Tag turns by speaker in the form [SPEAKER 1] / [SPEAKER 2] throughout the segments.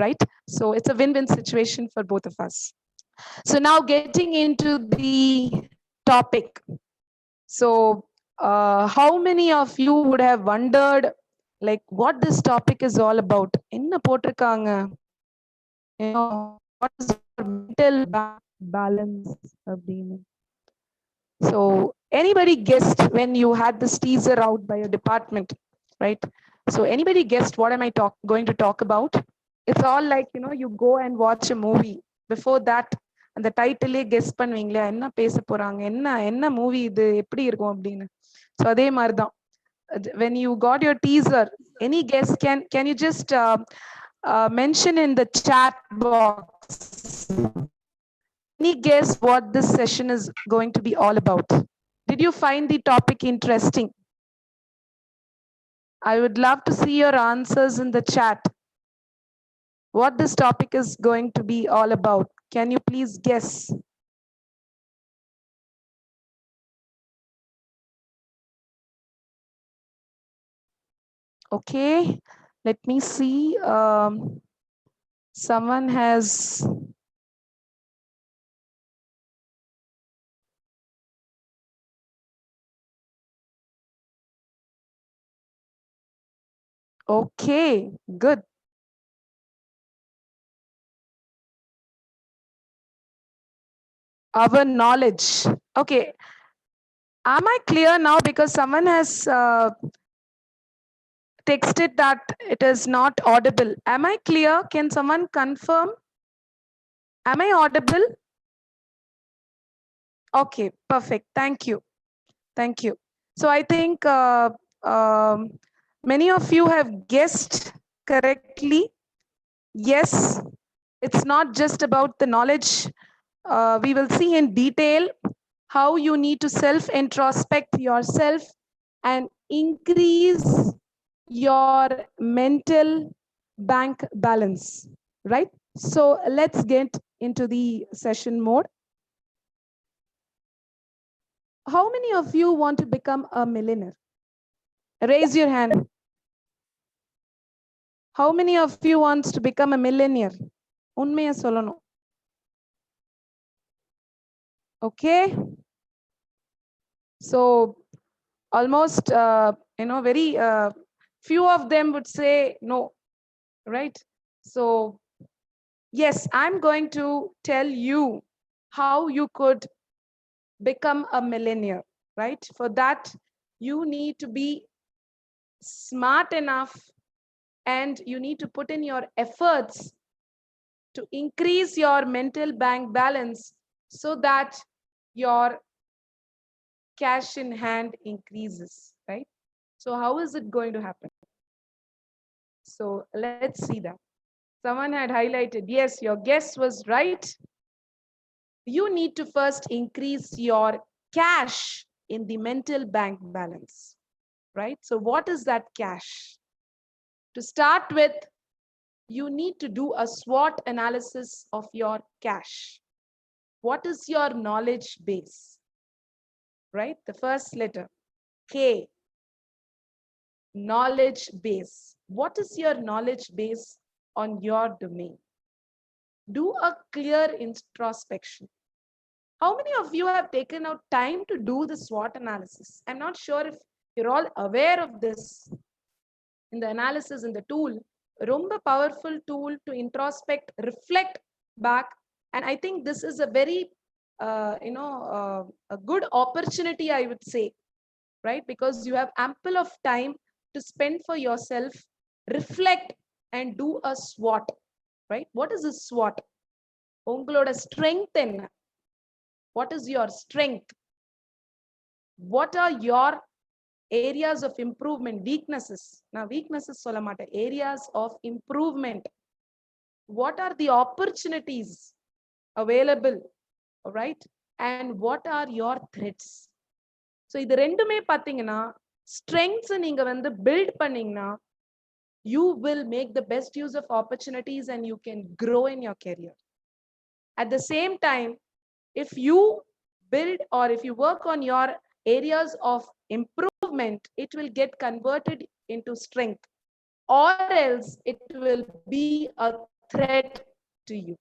[SPEAKER 1] right? So it's a win-win situation for both of us. So now getting into the topic. So how many of you would have wondered like what this topic is all about? Enna potrukanga? You know, what is your mental balance? So anybody guessed when you had this teaser out by your department, right? So anybody guessed what am I going to talk about? It's all like, you know, you go and watch a movie. Before that, அந்த டைட்டிலே guess பண்ணுவீங்களா என்ன பேச போறாங்க என்ன என்ன movie இது எப்படி இருக்கும் அப்படின்னு ஸோ அதே மாதிரிதான் when you got your teaser, any guess, can you just mention in the chat box, any guess what this session is going to be all about? Did you find the topic interesting? I would love to see your answers in the chat. What this topic is going to be all about. Can you please guess? Okay, let me see. Someone has okay, good. Our knowledge. Okay. Am I clear now? Because someone has texted that it is not audible. Am I clear? Can someone confirm? Am I audible? Okay, perfect. Thank you. Thank you. So I think many of you have guessed correctly. Yes, it's not just about the knowledge. We will see in detail how you need to self-introspect yourself and increase your mental bank balance, right? So let's get into the session mode. How many of you want to become a millionaire? Raise your hand. How many of you wants to become a millionaire? உண்மையா சொல்லணும். Okay. So almost very few of them would say no, right? So yes, I'm going to tell you how you could become a millionaire, right? For that, you need to be smart enough and you need to put in your efforts to increase your mental bank balance so that your cash in hand increases, right? So how is it going to happen? So let's see that. Someone had highlighted, yes, your guess was right. You need to first increase your cash in the mental bank balance, right? So what is that cash? To start with, you need to do a SWOT analysis of your cash. What is your knowledge base, right? The first letter, K, knowledge base. What is your knowledge base on your domain? Do a clear introspection. How many of you have taken out time to do the SWOT analysis? I'm not sure if you're all aware of this. In the analysis, in the tool, rumba powerful tool to introspect, reflect back. And I think this is a very, a good opportunity, I would say, right? Because you have ample of time to spend for yourself, reflect and do a SWOT, right? What is a SWOT? Ungaloda strength enna? What is your strength? What are your areas of improvement? Weaknesses. Now weaknesses solla maata, areas of improvement. What are the opportunities available, all right? And what are your threats? So இது ரெண்டுமே பாத்தீங்கன்னா strengths நீங்க வந்து build பண்ணீங்கன்னா you will make the best use of opportunities and you can grow in your career. At the same time, if you build or if you work on your areas of improvement, it will get converted into strength, or else it will be a threat to you,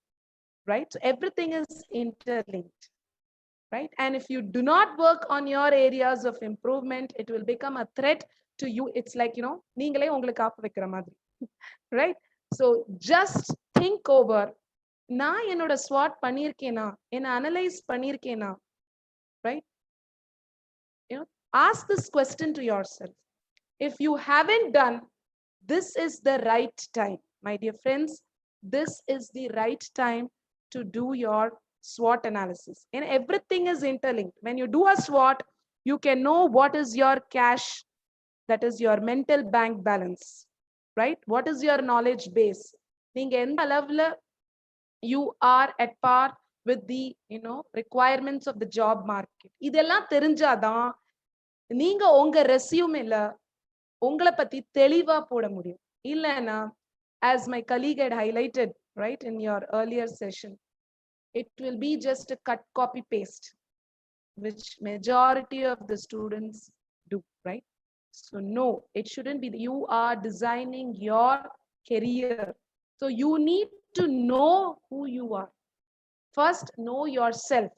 [SPEAKER 1] right? So everything is interlinked, right? And if you do not work on your areas of improvement, it will become a threat to you. It's like, நீங்களே உங்களுக்கு காப்பு வைக்கிற மாதிரி, right? So just think over, நான் என்னோட ஸ்வாட் பண்ணியிருக்கேனா, என்ன analyse பண்ணியிருக்கேனா, right? Ask this question to yourself. If you haven't done, this is the right time, my dear friends. This is the right time to do your SWOT analysis. And everything is interlinked. When you do a SWOT, you can know what is your cash, that is your mental bank balance, right? What is your knowledge base? நீங்க எந்த அளவுல you are at par with the requirements of the job market. இதெல்லாம் தெரிஞ்சாதான் நீங்க உங்க ரெஸ்யூமேல உங்களை பத்தி தெளிவா போட முடியும். இல்லைன்னா, as my colleague had highlighted, right, in your earlier session, it will be just a cut, copy, paste, which majority of the students do, right? So no, it shouldn't be. You are designing your career. So you need to know who you are. First, know yourself.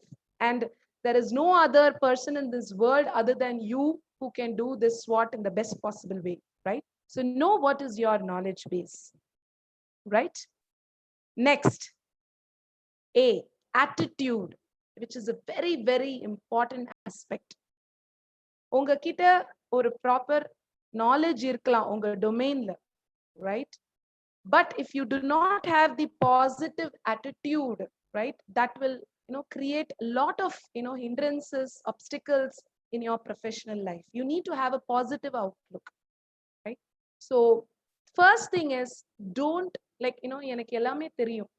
[SPEAKER 1] And there is no other person in this world other than you who can do this SWOT in the best possible way, right? So know what is your knowledge base, right? Next, A, attitude, which is a very, very important aspect. உங்ககிட்ட ஒரு proper knowledge இருக்கலாம் உங்க domainல, right? But if you do not have the positive attitude, right, that will create a lot of hindrances, obstacles in your professional life. You need to have a positive outlook, right? So first thing is, don't like எனக்கு எல்லாமே தெரியும்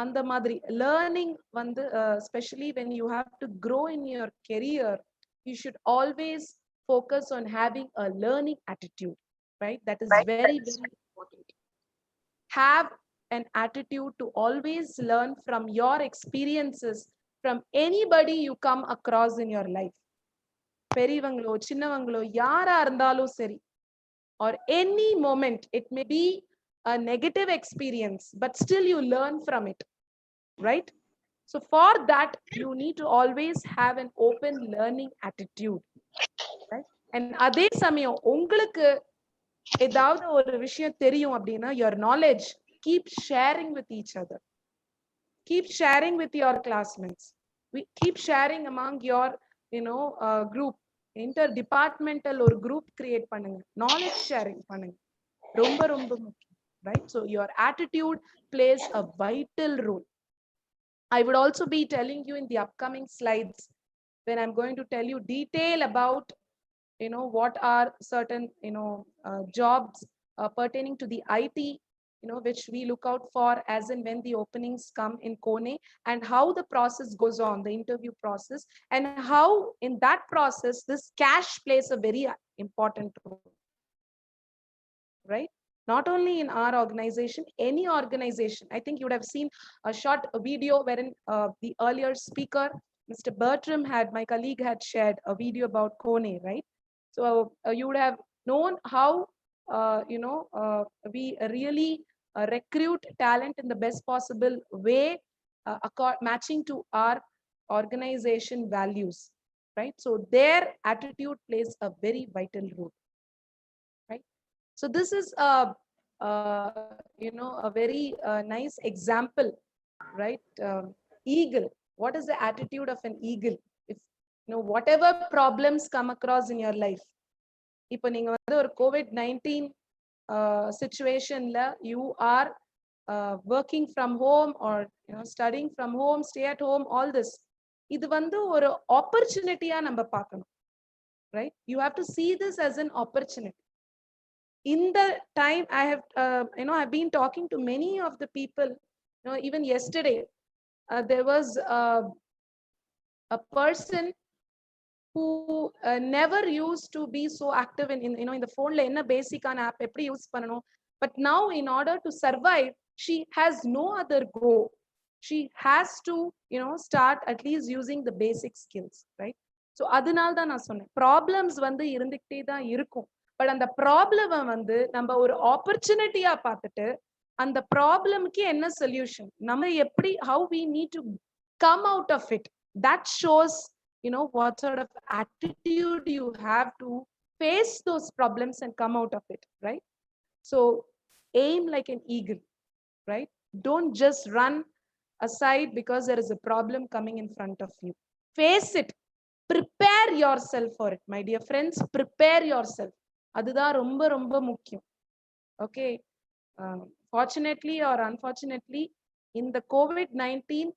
[SPEAKER 1] அந்த மாதிரி learning வந்து especially when you have to grow in your career, you should always focus on having a learning attitude, right? That is very, very important. Have an attitude to always learn from your experiences, from anybody you come across in your life. பெரியவங்களோ சின்னவங்களோ யாரா இருந்தாலும் சரி, or any moment, it may be a negative experience, but still you learn from it, right? So for that, you need to always have an open learning attitude, right? And அதே சமயம் உங்களுக்கு ஏதாவது ஒரு விஷயம் தெரியும் அப்படின்னா, your knowledge, keep sharing with each other. Keep sharing with your classmates. We keep sharing among your group. Interdepartmental or group create பண்ணுங்க. Knowledge sharing பண்ணுங்க. ரொம்ப ரொம்ப முக்கியம், right? So your attitude plays a vital role. I would also be telling you in the upcoming slides, when I'm going to tell you detail about what are certain jobs pertaining to the IT, which we look out for as and when the openings come in Kone, and how the process goes on, the interview process, and how in that process this cash plays a very important role, right? Not only in our organization, any organization. I think you would have seen a short video wherein the earlier speaker, Mr. Bertram, my colleague had shared a video about Kone, right? So you would have known how we really recruit talent in the best possible way, matching to our organization values, right? So their attitude plays a very vital role, right? So this is a very nice example, right? Eagle. What is the attitude of an eagle? If whatever problems come across in your life, இப்போ நீங்க வந்து ஒரு COVID-19 situationல you are working from home or studying from home, stay at home, all this, இது வந்து ஒரு opportunity-ஆ நம்ம பார்க்கணும், right? You have to see this as an opportunity. In the time I have I've been talking to many of the people, even yesterday there was a person who never used to be so active in in the phone la enna basic an app eppadi use pananum, but now in order to survive she has no other go. She has to start at least using the basic skills, right? So adinal da na sonna problems வந்து இருந்துட்டே தான் இருக்கும், but அந்த ப்ராப்ளமை வந்து நம்ம ஒரு ஆப்பர்ச்சுனிட்டியா பார்த்துட்டு and the problem ki enna solution nama eppadi how we need to come out of it. That shows what sort of attitude you have to face those problems and come out of it, right? So aim like an eagle, right? Don't just run aside because there is a problem coming in front of you. Face it. Prepare yourself for it, my dear friends. Prepare yourself. அதுதான் ரொம்ப ரொம்ப முக்கியம். Okay. Fortunately or unfortunately, in the COVID-19,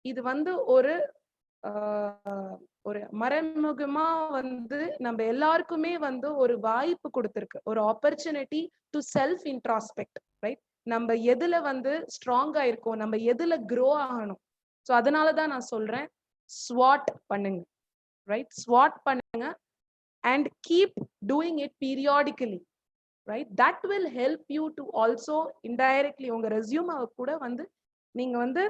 [SPEAKER 1] இது வந்து ஒரு மறைமுகமா வந்து நம்ம எல்லாருக்குமே வந்து ஒரு வாய்ப்பு கொடுத்திருக்கு, ஒரு opportunity to self introspect, right? நம்ம எதுல வந்து ஸ்ட்ராங்கா இருக்கோம், நம்ம எதுல க்ரோ ஆகணும். ஸோ அதனாலதான் நான் சொல்றேன், ஸ்வாட் பண்ணுங்க, ரைட்? ஸ்வாட் பண்ணுங்க and keep doing it periodically, right? That will help you to also indirectly உங்க ரெஸ்யூமை கூட வந்து நீங்க வந்து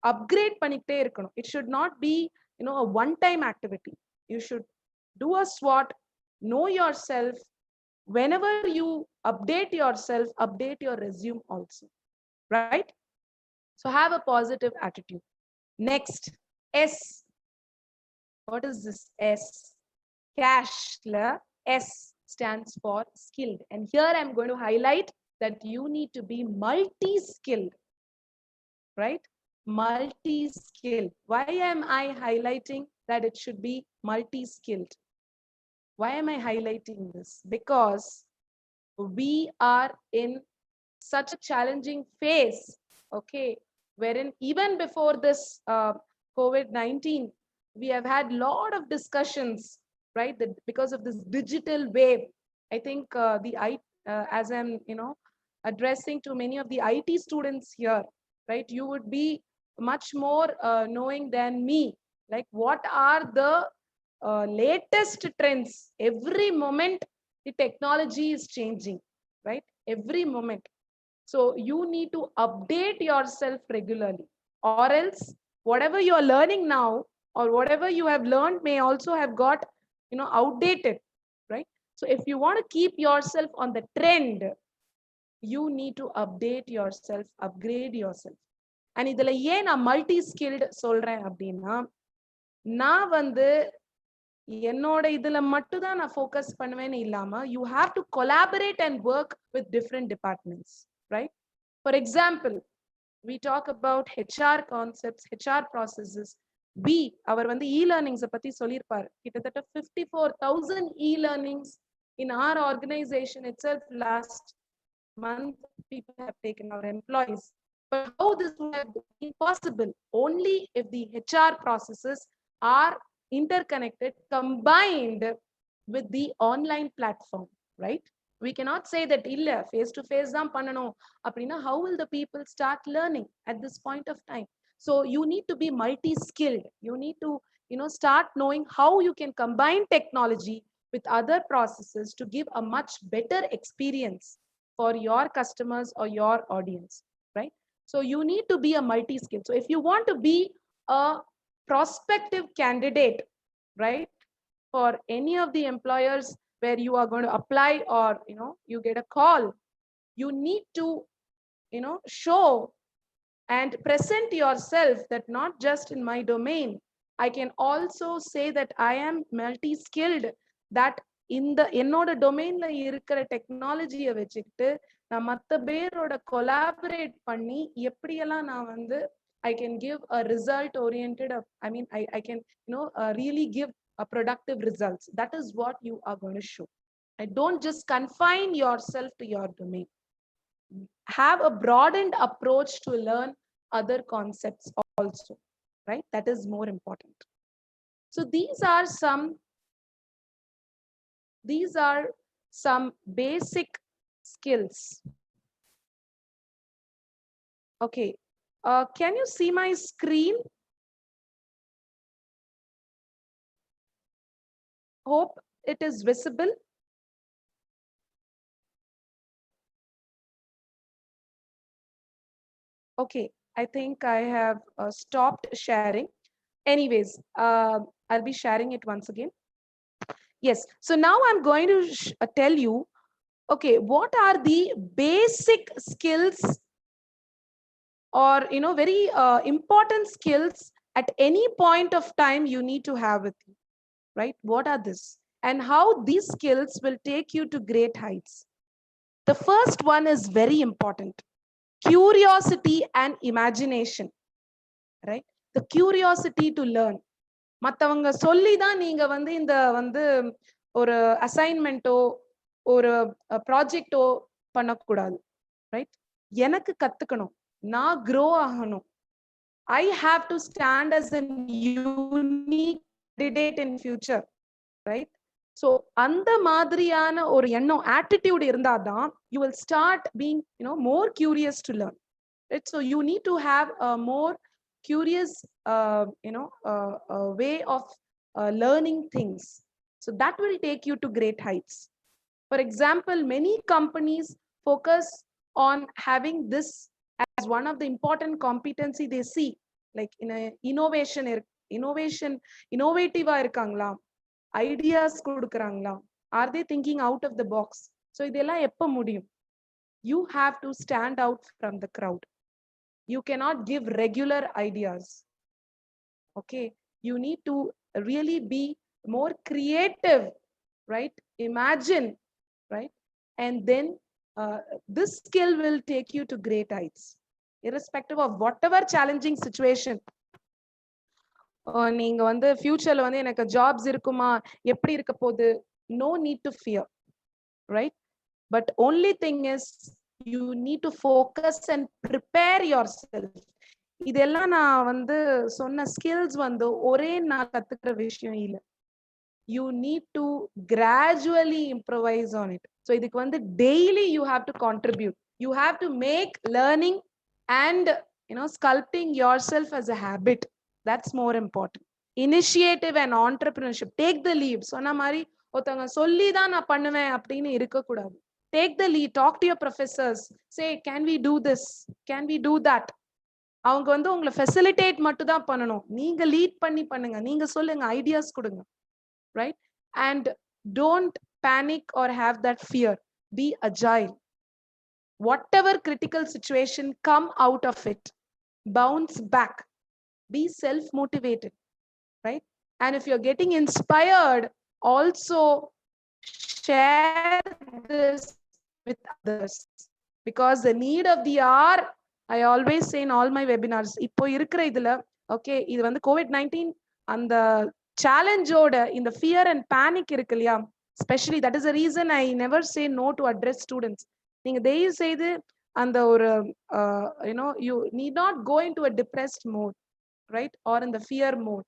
[SPEAKER 1] upgrade பண்ணிக்கிட்டே இருக்கணும். It should not be a one time activity. You should do a SWOT, know yourself. Whenever you update yourself, update your resume also, right? So have a positive attitude. Next, S. What is this S? Cash. S stands for skilled, and here I'm going to highlight that you need to be multi-skilled, right? Multi-skilled. Why am I highlighting that it should be multi-skilled? Why am I highlighting this? Because we are in such a challenging phase, okay, wherein even before this COVID-19, we have had a lot of discussions, right? That because of this digital wave, I think as I'm addressing to many of the IT students here, right? You would be much more knowing than me, like what are the latest trends. Every moment the technology is changing, right? Every moment. So you need to update yourself regularly, or else whatever you are learning now or whatever you have learned may also have got outdated, right? So if you want to keep yourself on the trend, you need to update yourself, upgrade yourself. And இதுல ஏன் நான் multi skilled சொல்றேன் அப்படின்னா, நான் வந்து என்னோட இதுல மட்டும் தான் நான் ஃபோக்கஸ் பண்ணுவேன்னு இல்லாம, you have to collaborate and work with different departments, right? For example, we talk about HR concepts, HR processes. அவர் வந்து e-learnings பத்தி சொல்லியிருப்பாரு. கிட்டத்தட்ட 54,000 e-learnings in our organization itself last month people have taken, our employees. But how this would have been possible? Only if the HR processes are interconnected, combined with the online platform, right? We cannot say that illa face to face dhaan pannanom appadina. How will the people start learning at this point of time? So you need to be multi skilled. You need to start knowing how you can combine technology with other processes to give a much better experience for your customers or your audience, right? So you need to be a multi skilled. So if you want to be a prospective candidate, right, for any of the employers where you are going to apply, or you get a call, you need to show and present yourself that not just in my domain, I can also say that I am multi skilled, that இந்த என்னோட டொமைன்ல இருக்கிற டெக்னாலஜியை வச்சுக்கிட்டு நான் மற்ற பேரோட collaborate பண்ணி எப்படியெல்லாம் நான் வந்து I can give a result oriented, I can really give a productive results. That is what you are going to show. I don't just confine yourself to your domain. Have a broadened approach to learn other concepts also, right? That is more important. So these are some basic skills. Okay. Can you see my screen? Hope it is visible. Okay, I think I have stopped sharing. Anyways, I'll be sharing it once again. Yes, so now I'm going to tell you okay, what are the basic skills or very important skills at any point of time you need to have with you, right? What are this and how these skills will take you to great heights? The first one is very important: curiosity and imagination, right? The curiosity to learn. மத்தவங்க சொல்லி தான் நீங்க இந்த ஒரு அசைன்மெண்ட்டோ ஒரு ப்ராஜெக்டோ பண்ணக்கூடாது, right? எனக்கு கத்துக்கணும், நான் க்ரோ ஆகணும். I have to stand as a unique candidate in future, right? So அந்த மாதிரியான ஒரு எண்ணம், attitude இருந்தாதான் you will start being more curious to learn, right? So you need to have a more curious way of learning things, so that will take you to great heights. For example, many companies focus on having this as one of the important competency they see, like in a innovative இருக்காங்களா, ideas கொடுக்கறாங்களா, are they thinking out of the box? So இதெல்லாம் எப்ப முடியும்? You have to stand out from the crowd. You cannot give regular ideas, okay? You need to really be more creative, right? Imagine, right? And then this skill will take you to great heights, irrespective of whatever challenging situation. நீங்க ஃபியூச்சர்ல எனக்கு jobs இருக்குமா, எப்படி இருக்க போகுது, no need to fear, right? But only thing is you need to focus and prepare yourself. இதெல்லாம் நான் சொன்ன ஸ்கில்ஸ் ஒரே நான் கத்துக்கிற விஷயம் இல்ல. You need to gradually improvise on it. So இதுக்கு daily you have to contribute. You have to make learning and sculpting yourself as a habit. That's more important. Initiative and entrepreneurship. Take the lead. சொன்ன மாதிரி ஒருத்தவங்க சொல்லி தான் நான் பண்ணுவேன் அப்படின்னு இருக்கக்கூடாது. Take the lead. Talk to your professors. Say, can we do this? Can we do that? அவங்க உங்களை ஃபெசிலிட்டேட் மட்டும் தான் பண்ணணும். நீங்க லீட் பண்ணி பண்ணுங்க. நீங்க சொல்லுங்க, ஐடியாஸ் கொடுங்க, right? And don't panic or have that fear. Be agile. Whatever critical situation, come out of it. Bounce back. Be self-motivated, right? And if you're getting inspired, also share this with others, because the need of the hour, I always say in all my webinars, இப்போ இருக்கிற இதுல okay, இது COVID-19 அந்த சேலஞ்சோட இந்த fear and panic இருக்கு இல்லையா, especially that is the reason I never say no to address students. நீங்க தயவு செய்து அந்த ஒரு you need not go into a depressed mode, right? Or in the fear mode,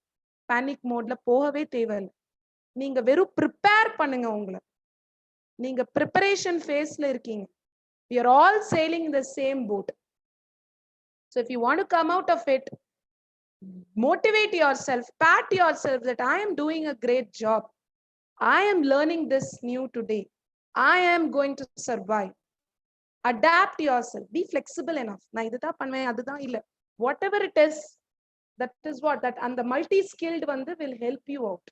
[SPEAKER 1] panic modeல போகவே தேவையில்லை. நீங்க வெறும் prepare பண்ணுங்க. நீங்க preparation phaseல இருக்கீங்க. We are all sailing in the same boat. So if you want to come out of it, motivate yourself, pat yourself that I am doing a great job. I am learning this new today. I am going to survive. Adapt yourself. Be flexible enough. நான் இதுதான் பண்ணுவேன், அதுதான் இல்ல. Whatever it is, that is what that and the multi-skilled will help you out,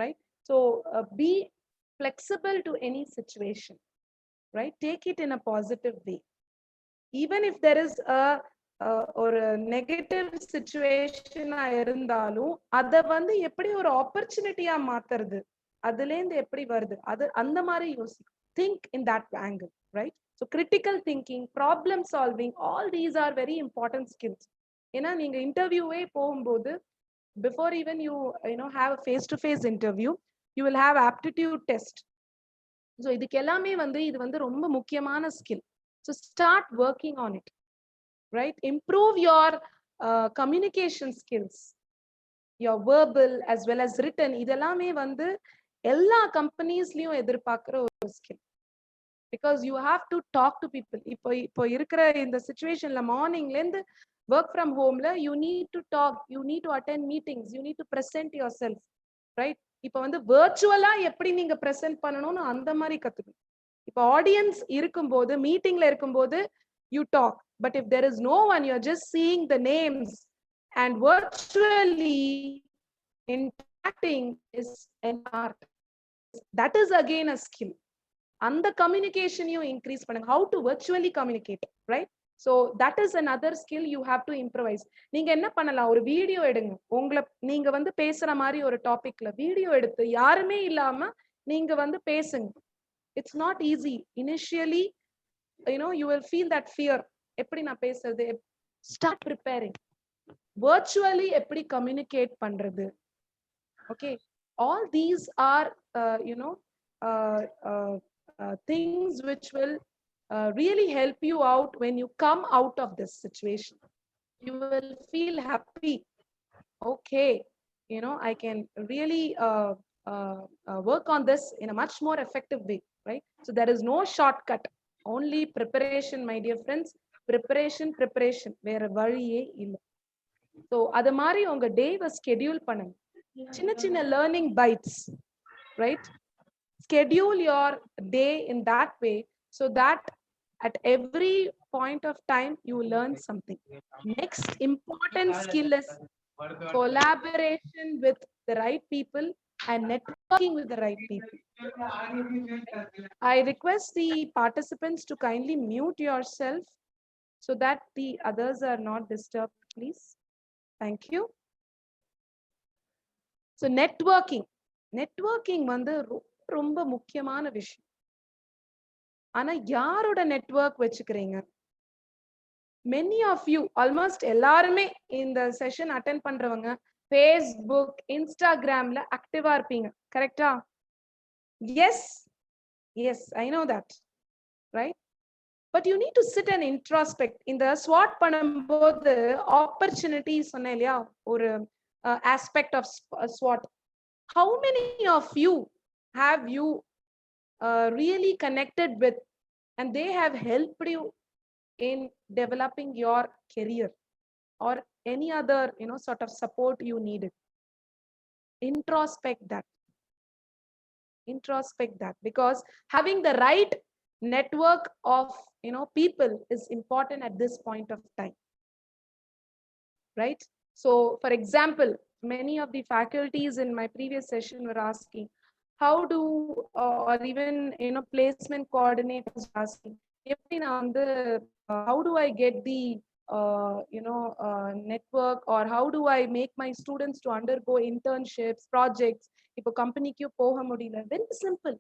[SPEAKER 1] right? So be flexible to any situation, right? Take it in a positive way. Even if there is or a negative situation இருந்தாலும் அத எப்படி ஒரு ஆப்பர்ச்சுனிட்டியா மாத்துறது, அதுல இருந்து எப்படி வருது, அது அந்த மாதிரி யோசி. Think in that angle, right? So critical thinking, problem solving, all these are very important skills. ஏன்னா நீங்க இன்டர்வியூவே போகும்போது, before even you have a face to face interview, you will have aptitude test. So இதுக்கு எல்லாமே இது ரொம்ப முக்கியமான skill. So start working on it, right? Improve your communication skills, your verbal as well as written. இதெல்லாமே எல்லா கம்பெனிஸ்லயும் எதிர்பார்க்கிற ஒரு skill, because you have to talk to people. இப்போ இருக்கிற இந்த சிச்சுவேஷன்ல மார்னிங்ல இருந்து work from home la, you need to talk, you need to attend meetings, you need to present yourself, right? இப்போ virtually எப்படி நீங்க present பண்ணணும்னு அந்த மாதிரி கத்துக்கணும். இப்போ ஆடியன்ஸ் இருக்கும்போது, மீட்டிங்ல இருக்கும்போது you talk, but if there is no one, you're just seeing the names, and virtually interacting is an art. That is again a skill. அந்த கம்யூனிகேஷனையும் இன்க்ரீஸ் பண்ணுங்க. how to virtually communicate, right? so that is another skill you have to improvise. நீங்க என்ன பண்ணலாம், ஒரு video எடுங்க, உங்களை நீங்க வந்து பேசுற மாதிரி ஒரு டாபிக்ல வீடியோ எடுத்து யாருமே இல்லாம நீங்க வந்து பேசுங்க. it's not easy initially, you will feel that fear. எப்படி நான் பேசுறது, start preparing. virtually எப்படி communicate பண்றது, okay? all these are things which will really help you out when you come out of this situation. You will feel happy, okay, I can really work on this in a much more effective way, right? so there is no shortcut, only preparation, my dear friends. preparation வேற வழியே இல்ல. so அது மாதிரி உங்க டேவை schedule பண்ணுங்க. சின்ன சின்ன learning bites, right? schedule your day in that way so that at every point of time you learn something. Next important skill is collaboration with the right people and networking with the right people. I request the participants to kindly mute yourself so that the others are not disturbed, please. Thank you. so networking வந்து ரொம்ப முக்கியமான விஷயம். ஆனா யாரோட network வச்சுக்கிறீங்க? many of you, almost எல்லாருமே இந்த session attend பண்றவங்க ஃபேஸ்புக் இன்ஸ்டாகிராம்ல ஆக்டிவா இருப்பீங்க, கரெக்டா? yes I know that, right? but you need to sit and introspect. இந்த ஸ்வாட் பண்ணும்போது ஆப்பர்ச்சுனிட்டி சொன்னேன் இல்லையா, ஒரு aspect of SWOT. how many of you have you really connected with and they have helped you in developing your career or any other sort of support you needed? introspect that because having the right network of people is important at this point of time, right? so for example, many of the faculties in my previous session were asking how do or even placement coordinators asking how do I get the network, or how do I make my students to undergo internships, projects? இப்போ கம்பெனிக்கு போக முடியல, very simple.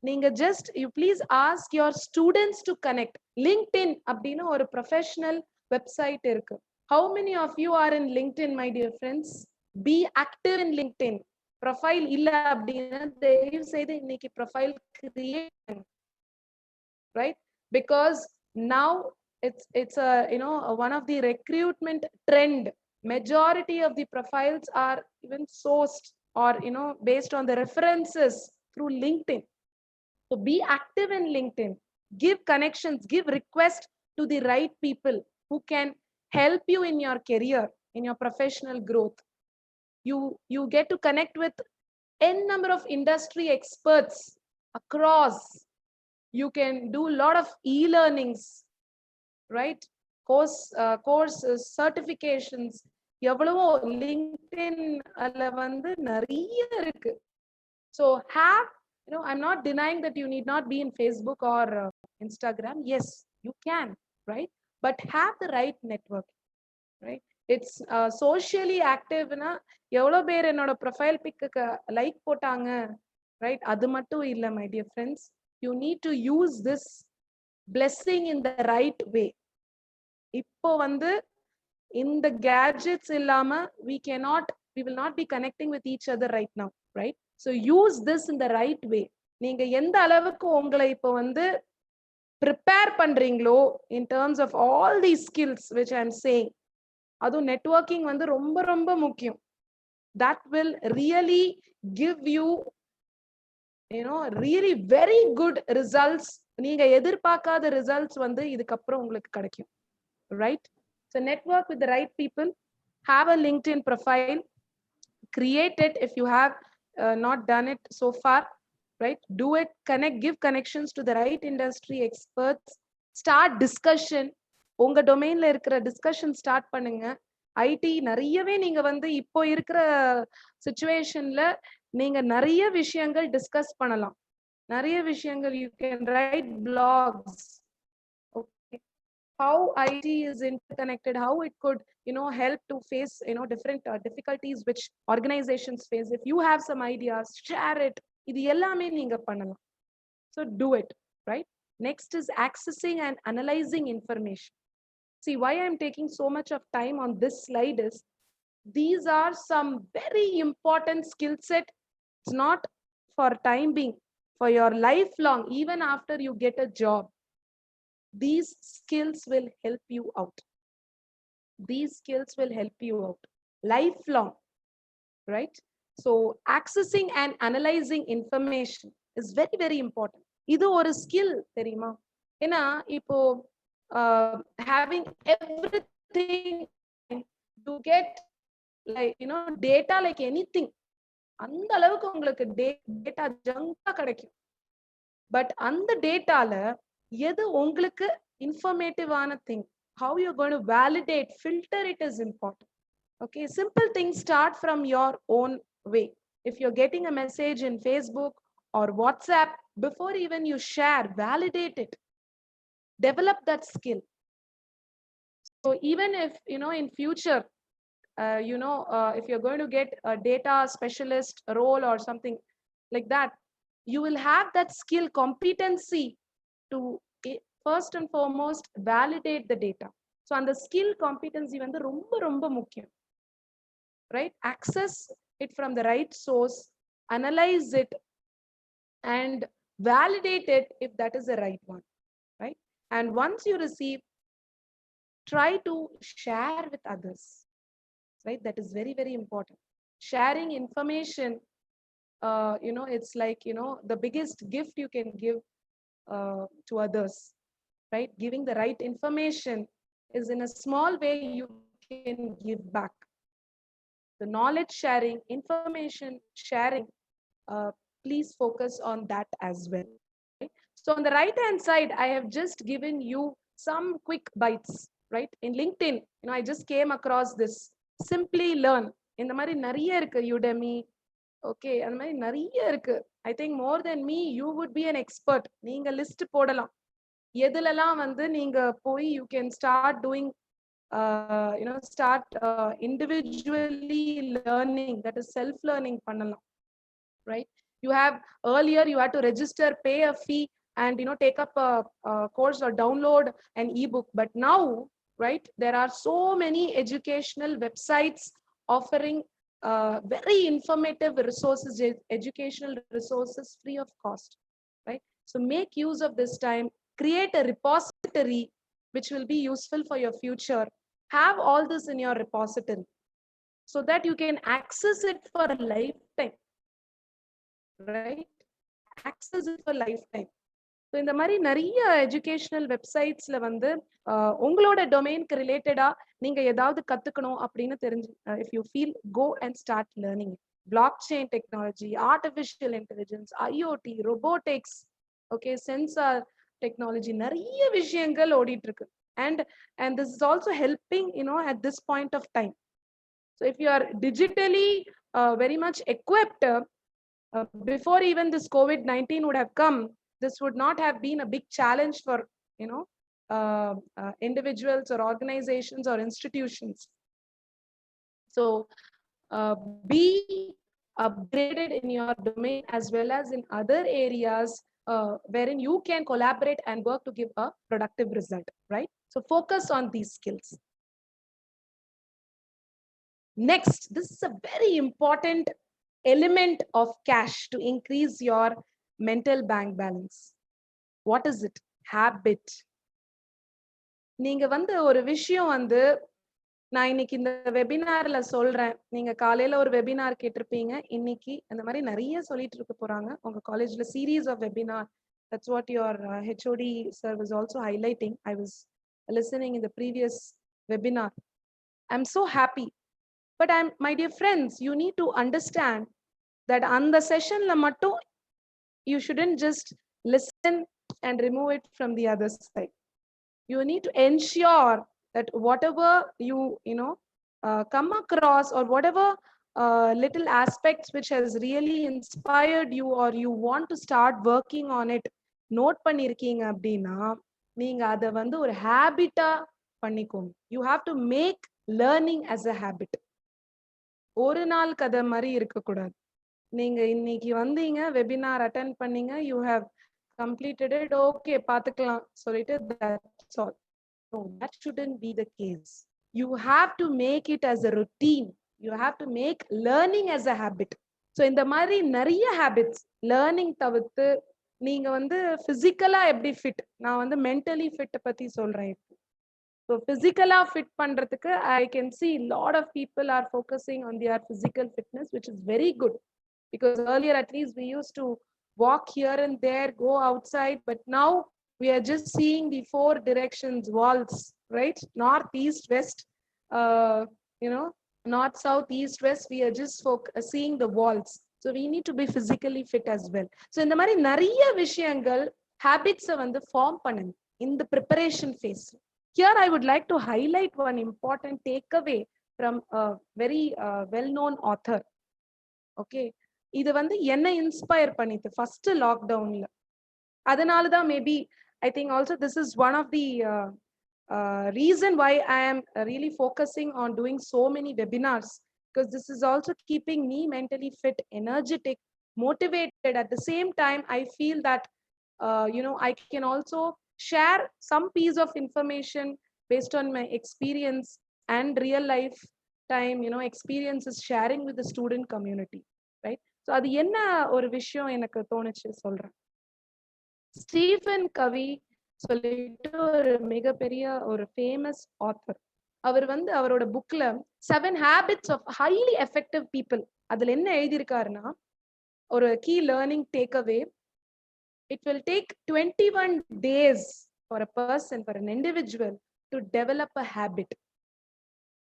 [SPEAKER 1] நீங்க just you please ask your students to connect. LinkedIn அப்படின்னு ஒரு professional website இருக்கு. how many of you are in LinkedIn, my dear friends? be active in LinkedIn. profile இல்ல அப்படின்னா தயவு செய்து இன்னைக்கு profile create, right? because now it's a one of the recruitment trend. majority of the profiles are even sourced or based on the references through LinkedIn. so be active in LinkedIn. give connections, give request to the right people who can help you in your career, in your professional growth. you get to connect with n number of industry experts across. you can do a lot of e-learnings, right? courses, certifications, எவ்வளவோ LinkedIn வந்து நிறைய இருக்கு. so have I'm not denying that you need not be in Facebook or Instagram. yes, you can, right? but have the right network, right? it's socially active na எவ்வளவு பேர் என்னோட profile பிக்கு like போட்டாங்க, right? அது மட்டும் இல்ல, my dear friends. you need to use this blessing in the right way. இப்போ வந்து இந்த gadgets இல்லாம we will not be connecting with each other right now, right? so use this in the right way. நீங்க எந்த அளவுக்கு உங்களை இப்போ வந்து prepare பண்றீங்களோ in terms of all these skills which I am saying, அதுவும் networking வந்து ரொம்ப ரொம்ப முக்கியம். that will really give you really very good results. நீங்க எதிர்பார்க்காத results வந்து இதுக்கப்புறம் உங்களுக்கு கிடைக்கும், right? so network with the right people. have a LinkedIn profile, create it if you have not done it so far, right? do it. connect, give connections to the right industry experts. start discussion. உங்க டொமைன்ல இருக்கிற discussion start பண்ணுங்க. ID நிறையவே நீங்க வந்து இப்போ இருக்கிற சிச்சுவேஷன்ல நீங்க நிறைய விஷயங்கள் டிஸ்கஸ் பண்ணலாம். நிறைய விஷயங்கள் you can write blogs. Okay, how IT is interconnected, how it could help to face different difficulties which organizations face. If you have some ideas, share it. இது எல்லாமே நீங்க பண்ணலாம். So do it, right? Next is accessing and analyzing information. See, why I'm taking so much of time on this slide is these are some very important skill set. It's not for time being, for your lifelong, even after you get a job. These skills will help you out. These skills will help you out lifelong, right? So accessing and analyzing information is very, very important. இது ஒரு skill தெரியுமா? ஏன்னா இப்போ having everything you get like data like anything, அந்த அளவுக்கு உங்களுக்கு data ஜங்கா கிடைக்கும். But அந்த டேட்டால எது உங்களுக்கு இன்ஃபர்மேட்டிவான thing, how you're going to validate, filter it is important. Okay, simple things start from your own way. If you're getting a message in Facebook or WhatsApp, before even you share, validate it. Develop that skill. So even if in future if you're going to get a data specialist role or something like that, you will have that skill competency to first and foremost validate the data. So and the skill competency வந்து ரொம்ப ரொம்ப முக்கியம், right? Access it from the right source, analyze it and validate it if that is the right one, right? And once you receive, try to share with others, right? That is very, very important. Sharing information, it's like the biggest gift you can give to others, right? Giving the right information is in a small way you can give back. The knowledge sharing, information sharing, please focus on that as well, right? So on the right hand side, I have just given you some quick bites, right? In LinkedIn, I just came across this simply learn. இந்த மாதிரி நிறைய இருக்கு, Udemy. Okay, அந்த மாதிரி நிறைய இருக்கு. I think more than me you would be an expert. நீங்க list போடலாம் எதுலலாம் வந்து நீங்க போய் you can start doing start individually learning, that is self learning பண்ணலாம், right? You have earlier you had to register, pay a fee and take up a course or download an ebook, but now, right, there are so many educational websites offering very informative resources, educational resources free of cost, right? So make use of this time, create a repository which will be useful for your future. Have all this in your repository so that you can access it for a lifetime, right? Access it for lifetime. So இந்த மாதிரி நிறைய educational வெப்சைட்ஸ்ல வந்து உங்களோட டொமைனுக்கு ரிலேட்டடா நீங்க ஏதாவது கத்துக்கணும் அப்படின்னு தெரிஞ்சு, if you feel, go and start learning. Block chain technology, artificial intelligence, IoT, robotics, okay, sensor technology, நிறைய விஷயங்கள் ஓடிட்டு இருக்கு. And this is also helping at this point of time. So if you are digitally very much equipped, before even this COVID-19 would have come, this would not have been a big challenge for individuals or organizations or institutions. So be upgraded in your domain as well as in other areas wherein you can collaborate and work to give a productive result, right? So focus on these skills. Next, this is a very important element of cash to increase your mental bank balance. What is it? Habit. நீங்க வந்து ஒரு விஷயம் வந்து, நான் இன்னைக்கு இந்த வெபினார்ல சொல்றேன், நீங்க காலையில ஒரு வெபினார் கேட்டிருப்பீங்க, இன்னைக்கு அந்த மாதிரி நிறைய சொல்லிட்டு இருக்க போறாங்க உங்க காலேஜ்ல, series of webinar. That's what your HOD sir was also highlighting. I was listening in the previous webinar. I'm so happy. But my dear friends, you need to understand that on the session la mattum you shouldn't just listen and remove it from the other side. You need to ensure that whatever you come across or whatever little aspects which has really inspired you or you want to start working on it note பண்ணிருக்கீங்க அப்படின்னா நீங்க அதை வந்து ஒரு ஹேபிட்டா பண்ணிக்கோங்க. You have to make learning as a habit. ஒரு நாள் கதை மாதிரி இருக்கக்கூடாது. நீங்க இன்னைக்கு வந்தீங்க, வெபினார் அட்டென்ட் பண்ணீங்க, you have completed it, okay பாத்துக்கலாம் சொல்லிட்டு that's all. No, that shouldn't be the case. You have to make it as a routine. You have to make learning as a habit. So இந்த மாதிரி நிறைய habits learning தவிர்த்து நீங்க வந்து பிசிக்கலா எப்படி ஃபிட், நான் வந்து மென்டலி ஃபிட் பத்தி சொல்றேன். So physically fit பண்றதுக்கு I can see a lot of people are focusing on their physical fitness, which is very good, because earlier at least we used to walk here and there, go outside, but now we are just seeing the four directions walls, right? North, east, west, you know, north, south, east, west, we are just seeing the walls. So we need to be physically fit as well. So இந்த மாதிரி நிறைய விஷயங்கள் habits வந்து form பண்ணுங்க in the preparation phase. Here I would like to highlight one important takeaway from a very well-known author. Okay, இது வந்து என்ன inspire பண்ணிது first லாக்டவுன்ல. அதனாலதான் maybe I think also this is one of the reason why I am really focusing on doing so many webinars, because this is also keeping me mentally fit, energetic, motivated. At the same time, I feel that you know, I can also share some piece of information based on my experience and real life time, you know, experiences sharing with the student community, right? So அது என்ன ஒரு விஷயம் எனக்கு தோணுச்சு சொல்றேன். Stephen கவி சொல்லிட்டு ஒரு மிகப்பெரிய ஒரு ஃபேமஸ் ஆத்தர். அவர் வந்து அவரோட புக்ல 7 habits of highly effective people, அதுல என்ன எழுதியிருக்காருன்னா, ஒரு key learning take away, it will take 21 days for a person, for an individual to develop a habit.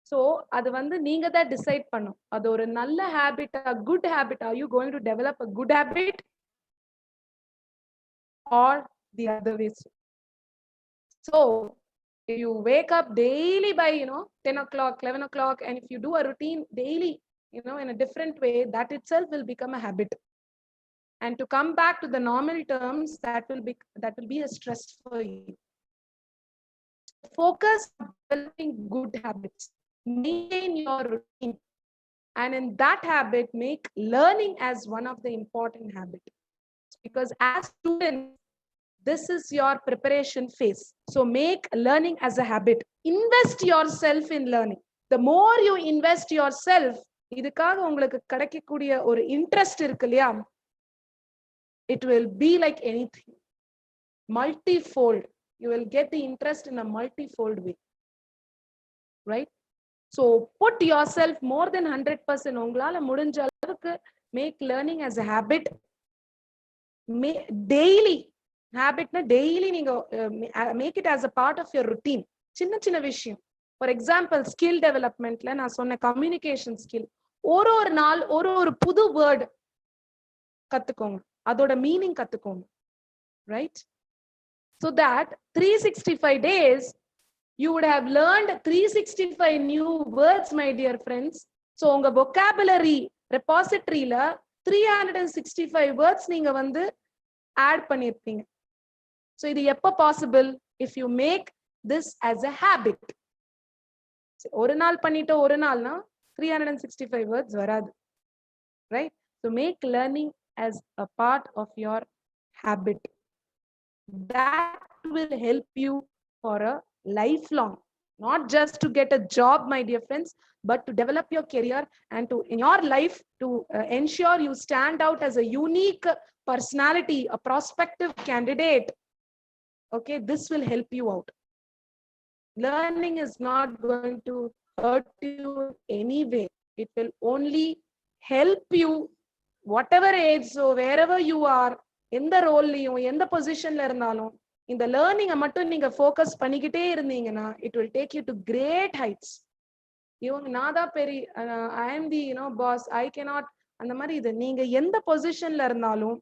[SPEAKER 1] So அது வந்து நீங்க தான் டிசைட் பண்ணும், அது ஒரு நல்ல habit, a good habit. Are you going to develop a good habit or the other way? So if you wake up daily by 10 o'clock, 11 o'clock, and if you do a routine daily, in a different way, that itself will become a habit. And to come back to the normal terms, that will be a stress for you. Focus on developing good habits, maintain your routine, and in that habit, make learning as one of the important habits. Because as students, this is your preparation phase. So make learning as a habit. Invest yourself in learning. The more you invest yourself, இதுக்காக உங்களுக்கு கிடைக்கக்கூடிய ஒரு interest இருக்கு இல்லையா, it will be like anything, multifold. You will get the interest in a multifold way, right? So put yourself more than 100%. உங்களால முடிஞ்ச அளவுக்கு make learning as a habit. Daily habit na daily நீங்க make it as a part of your routine. சின்ன சின்ன விஷயம். For example, skill developmentல நான் சொன்ன communication skill, ஒரு நாள் ஒரு புது word கத்துக்கோங்க, அதோட மீனிங் கத்துக்கோங்க, right? So that 365 days you would have learned 365 new words, my dear friends. So உங்க vocabulary repositoryல 365 words நீங்க வந்து add பண்ணிருப்பீங்க. So இது எப்ப possible? If you make this as a habit. ஒரு நாள் பண்ணிட்டு ஒரு நாள்னா 365 words வராது, right? So make learning as a part of your habit. That will help you for a lifelong, not just to get a job, my dear friends, but to develop your career and to in your life to ensure you stand out as a unique personality, a prospective candidate. Okay, this will help you out. Learning is not going to hurt you anyway. It will only help you, whatever age, so wherever you are, எந்த ரோல்லையும் எந்த பொசிஷன்ல இருந்தாலும் இந்த லேர்னிங்கை மட்டும் நீங்க focus பண்ணிக்கிட்டே இருந்தீங்கன்னா it will take you to great heights. இவங்க நான் தான் பெரிய, I am the boss, I cannot, அந்த மாதிரி இது நீங்க எந்த பொசிஷன்ல இருந்தாலும்,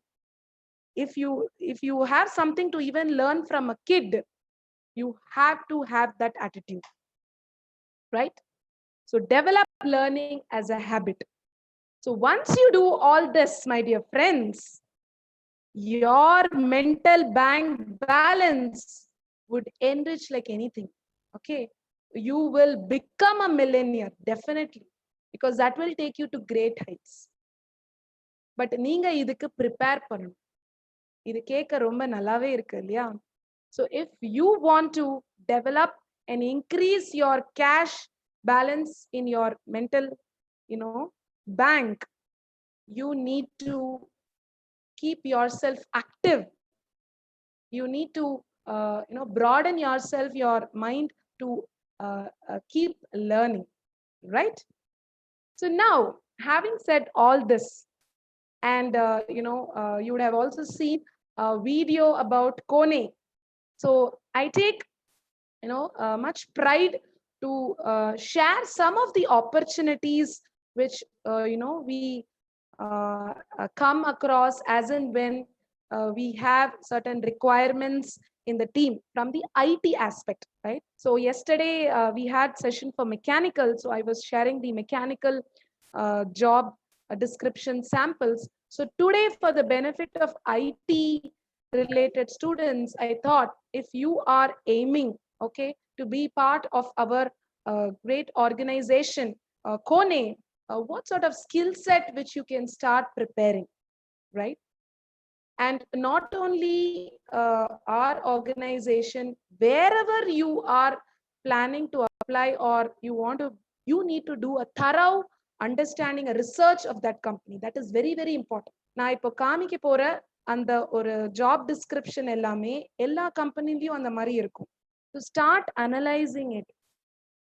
[SPEAKER 1] if you have something to even learn from a kid, you have to have that attitude, right? So develop learning as a habit. So once you do all this, my dear friends, your mental bank balance would enrich like anything. Okay, you will become a millionaire definitely, because that will take you to great heights. But நீங்க இதுக்கு prepare பண்ணணும். இது கேட்க ரொம்ப நல்லாவே இருக்கு இல்லையா? So if you want to develop and increase your cash balance in your mental, bank, you need to keep yourself active. You need to broaden yourself, your mind, to keep learning, right? So now, having said all this, and you would have also seen a video about Kone. So I take much pride to share some of the opportunities which we come across as and when we have certain requirements in the team from the IT aspect, right? So yesterday we had session for mechanical, so I was sharing the mechanical job description samples. So today, for the benefit of IT related students, I thought if you are aiming, okay, to be part of our great organization, Kone, what sort of skill set which you can start preparing, right? And not only our organization, wherever you are planning to apply, or you need to do a thorough understanding, a research of that company. That is very, very important. நான் இப்போ காமிக்க போற அந்த ஒரு job description எல்லாமே எல்லா கம்பெனிலயும் அந்த மாதிரி இருக்கும். To start analyzing it,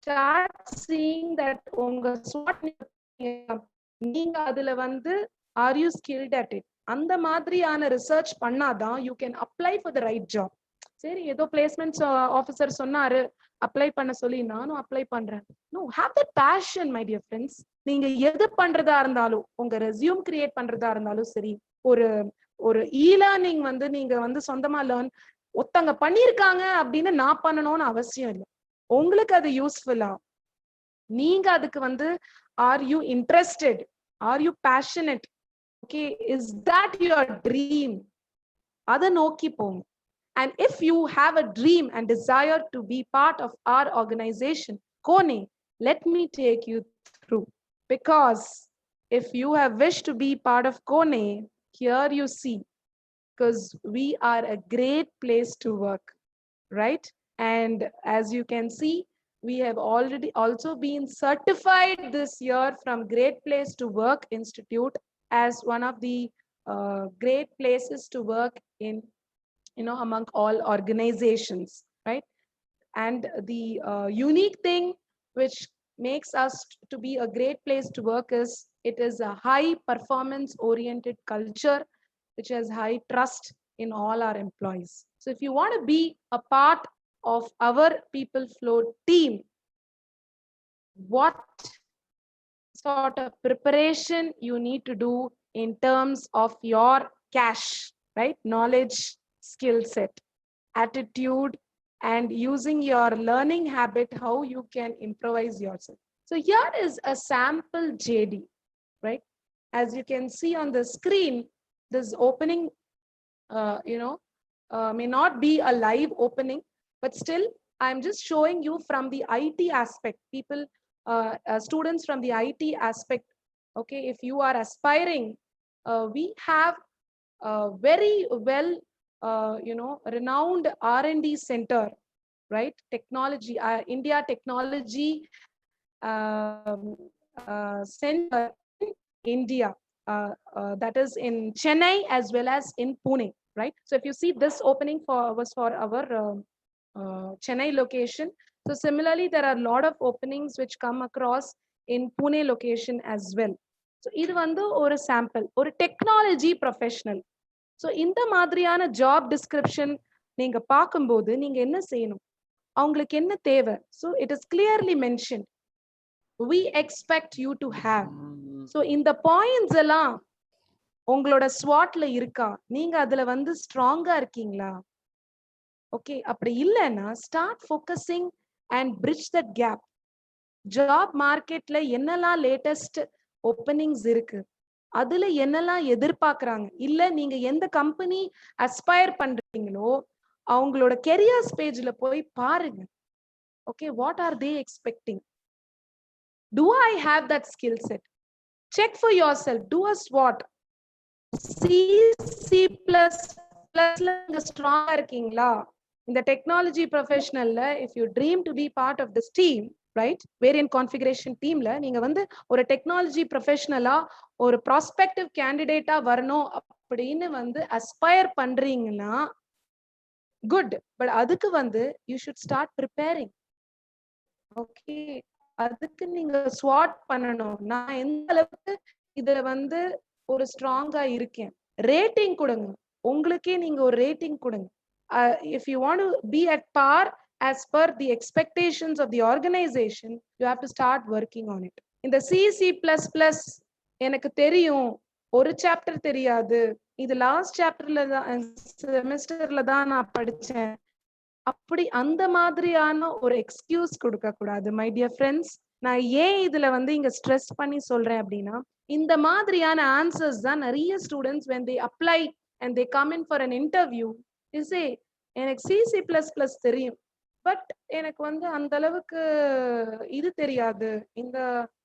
[SPEAKER 1] start seeing that உங்க SWOT நீங்க அதுல வந்து are you skilled at it, அந்த மாதிரியான ரிசர்ச் பண்ணாதான் you can apply for the right job. சரி, ஏதோ பிளேஸ்மெண்ட்ஸ் ஆஃபீஸர் சொன்னாரு அப்ளை பண்ண சொல்லி நானும் அப்ளை பண்றேன். No, have that passion, my dear friends. நீங்க எது பண்றதா இருந்தாலும், உங்க ரெஸ்யூம் கிரியேட் பண்றதா இருந்தாலும் சரி, ஒரு ஒரு லேர்னிங் வந்து நீங்க வந்து சொந்தமா லேர்ன் ஒருத்தங்க பண்ணிருக்காங்க அப்படின்னு நான் பண்ணணும்னு அவசியம் இல்லை. உங்களுக்கு அது யூஸ்ஃபுல்லா, நீங்க அதுக்கு வந்து are you interested, are you passionate, okay, is that your dream? அதை நோக்கி போங்க. And if you have a dream and desire to be part of our organization, Kone, let me take you through. Because if you have wished to be part of Kone, here you see, because we are a great place to work, right? And as you can see, we have already also been certified this year from Great Place to Work Institute as one of the great places to work in, among all organizations, right? And the unique thing which makes us to be a great place to work is it is a high performance oriented culture which has high trust in all our employees. So if you want to be a part of our people flow team, what sort of preparation you need to do in terms of your cash, right? Knowledge, skill set, attitude, and using your learning habit, how you can improvise yourself. So here is a sample JD, right? As you can see on the screen, this opening, may not be a live opening, but still I'm just showing you from the IT aspect, people, students from the IT aspect. Okay, if you are aspiring, we have a very well renowned R&D center, right? Technology, India Technology Center in India, that is in Chennai as well as in Pune, right? So if you see, this opening was for our Chennai location. So similarly, there are a lot of openings which come across in Pune location as well. So இது வந்து ஒரு sample, ஒரு technology professional. So இந்த மாதிரியான job description நீங்க பார்க்கும்போது நீங்க என்ன செய்யணும், அவங்களுக்கு என்ன தேவை? So it is clearly mentioned, we expect you to have. So இந்த points எல்லாம் உங்களோட SWOTல இருக்கா? நீங்க அதுல வந்து ஸ்ட்ராங்கா இருக்கீங்களா? ஓகே, அப்படி இல்லைன்னா start focusing and bridge that gap. Job மார்க்கெட்ல என்னெல்லாம் லேட்டஸ்ட் ஓப்பனிங்ஸ் இருக்கு. அதுல என்னெல்லாம் எதிர்பார்க்கறாங்க? இல்ல நீங்க எந்த கம்பெனி அஸ்பயர் பண்றீங்களோ, அவங்களோட கெரியர்ஸ் பேஜ்ல போய் பாருங்க. Okay, what are they expecting? Do I have that skill set? Check for yourself. Do a SWOT. C++ நீங்க ஸ்ட்ராங்கா இருக்கீங்களா? இந்த technology ப்ரொஃபஷனல்ல if you dream to be part of this team, right? Variant configuration teamல நீங்க வந்து ஒரு technology ப்ரொஃபஷனலா ஒரு prospective கேண்டிடேட்டா வரணும் அப்படின்னு வந்து அஸ்பயர் பண்றீங்கன்னா குட். பட் அதுக்கு வந்து you should start preparing. Okay, அதுக்கு நீங்க ஸ்வாட் பண்ணணும். நான் எந்த அளவுக்கு இதுல வந்து ஒரு ஸ்ட்ராங்கா இருக்கேன். ரேட்டிங் கொடுங்க. உங்களுக்கே நீங்க ஒரு ரேட்டிங் கொடுங்க. If you want to be at par as per the expectations of the organization, you have to start working on it. இந்த C++ எனக்கு தெரியும், ஒரு சாப்டர் தெரியாது, இது லாஸ்ட் சாப்டர்ல தான் செமஸ்டர்ல தான் நான் படிச்சேன், அப்படி அந்த மாதிரியான ஒரு எக்ஸ்கியூஸ் கொடுக்க கூடாது மை டியர் ஃப்ரெண்ட்ஸ். நான் ஏன் இதுல வந்து இங்க ஸ்ட்ரெஸ் பண்ணி சொல்றேன் அப்படின்னா, இந்த மாதிரியான ஆன்சர்ஸ் தான் நிறைய students when they apply and they come in for an interview, they say எனக்கு C++ தெரியும், பட் எனக்கு வந்து அந்த அளவுக்கு இது தெரியாது, இந்த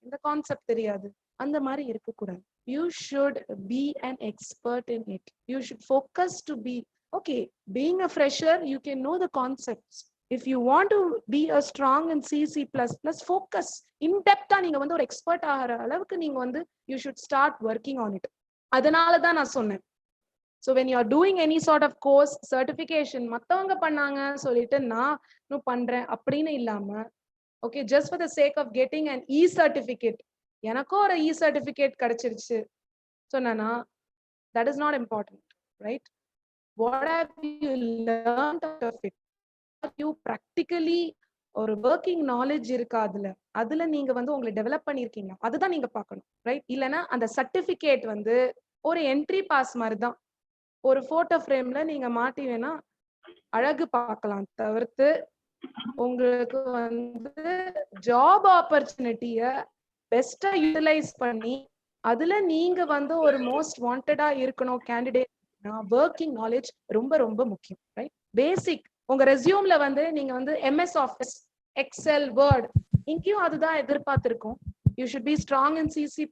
[SPEAKER 1] இந்த கான்செப்ட் தெரியாது. அந்த மாதிரி இருக்கக்கூடாது. You should be an expert in it. You should focus to be okay. Being a fresher, you can know the concepts. If you want to be a strong in C++, focus in depth. நீங்க வந்து ஒரு expert ஆகிற அளவுக்கு நீங்க வந்து you should start working on it. அதனால தான் நான் சொன்னேன். So when you are doing any sort of course certification, மத்தவங்க பண்ணாங்க சொல்லிட்டு நான் பண்றேன் அப்படின்னு இல்லாம, okay, just for the sake of getting an e-certificate, எனக்கும் ஒரு e-certificate கிடைச்சிருச்சு சொன்னா, that is not important, right? What have you learned out of it? You practically ஒரு working knowledge இருக்கா அதுல நீங்க வந்து உங்களை டெவலப் பண்ணிருக்கீங்க, அதுதான் நீங்க பார்க்கணும், ரைட்? இல்லனா அந்த சர்டிபிகேட் வந்து ஒரு என்ட்ரி பாஸ் மாதிரி தான். ஒரு போட்டோ ஃப்ரேம்ல நீங்க மாட்டி வேணா அழகு பார்க்கலாம், தவிர்த்து உங்களுக்கு வந்து ஜாப் ஆப்பர்ச்சுனிட்டிய பெஸ்டா யூட்டிலைஸ் பண்ணி அதுல நீங்க வந்து ஒரு மோஸ்ட் வாண்டடா இருக்கணும் கேண்டிடேட். ஒர்க்கிங் நாலேஜ் ரொம்ப ரொம்ப முக்கியம், ரைட்? பேசிக் உங்க ரெஸ்யூம்ல வந்து நீங்க வந்து எம்எஸ் ஆஃபீஸ், எக்ஸல், வேர்ட், இங்கேயும் அதுதான் எதிர்பார்த்திருக்கும். You should be strong in C++,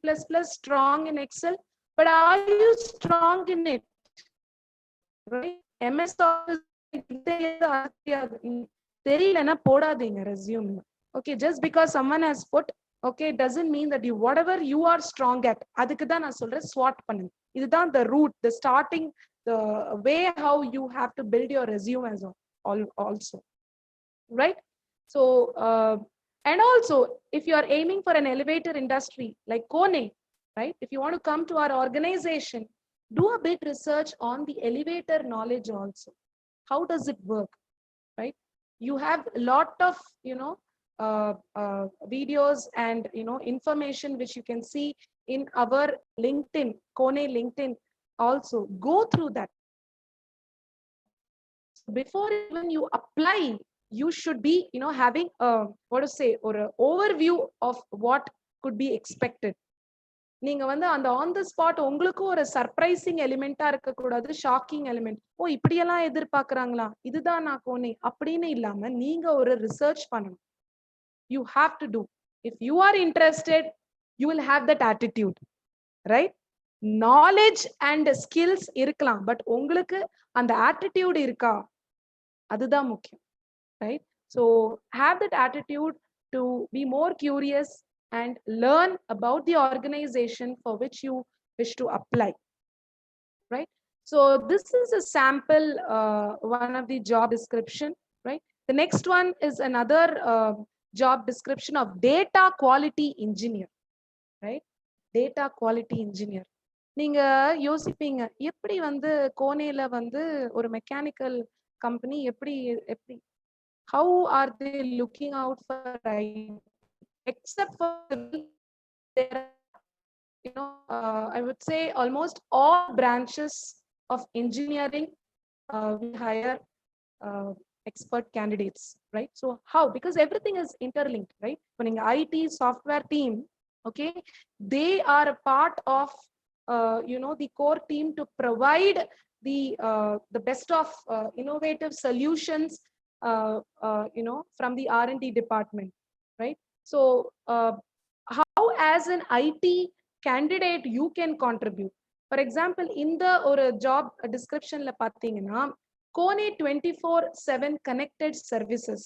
[SPEAKER 1] strong in Excel, but are you strong in it? MS Office தெரியலன்னா போடாதீங்க ரெஸ்யூம்ல. Okay, just because someone has put, okay, it doesn't mean that you whatever you are strong at, அதுக்கு தான் நான் சொல்றேன் SWOT பண்ணுங்க. இதுதான் the root, the starting, the way how you have to build your resume as also, right? So and also if you are aiming for an elevator industry like Kone, right? If you want to come to our organization, do a bit research on the elevator knowledge also. How does it work, right? You have a lot of videos and information which you can see in our LinkedIn, Kone LinkedIn also. Go through that. Before even you apply, you should be having a what to say, or an overview of what could be expected. நீங்க வந்து அந்த on the spot உங்களுக்கு ஒரு surprising எலிமெண்டா இருக்க கூடாது, shocking element. ஓ, இப்படியெல்லாம் எதிர்பார்க்கறாங்களா, இதுதான் நான் கோனே அப்படின்னு இல்லாம நீங்க ஒரு ரிசர்ச் பண்ணணும். You have to do. If you are interested, you will have that attitude, right? Knowledge and skills இருக்கலாம், பட் உங்களுக்கு அந்த attitude இருக்கா, அதுதான் முக்கியம், right? So have that attitude to be more curious and learn about the organization for which you wish to apply, right? So this is a sample, one of the job description, right? The next one is another job description of data quality engineer, right? Data quality engineer. நீங்க யோசிப்பீங்க, எப்படி வந்து கோனேல வந்து ஒரு mechanical company எப்படி எப்படி how are they looking out for IT? Except for there, I would say almost all branches of engineering, we hire expert candidates, right? So how? Because everything is interlinked, right? When in IT software team, Okay, they are a part of the core team to provide the best of innovative solutions from the R&D department, right? So how as an IT candidate you can contribute. For example, in the or job description la pathina Kone 24/7 connected services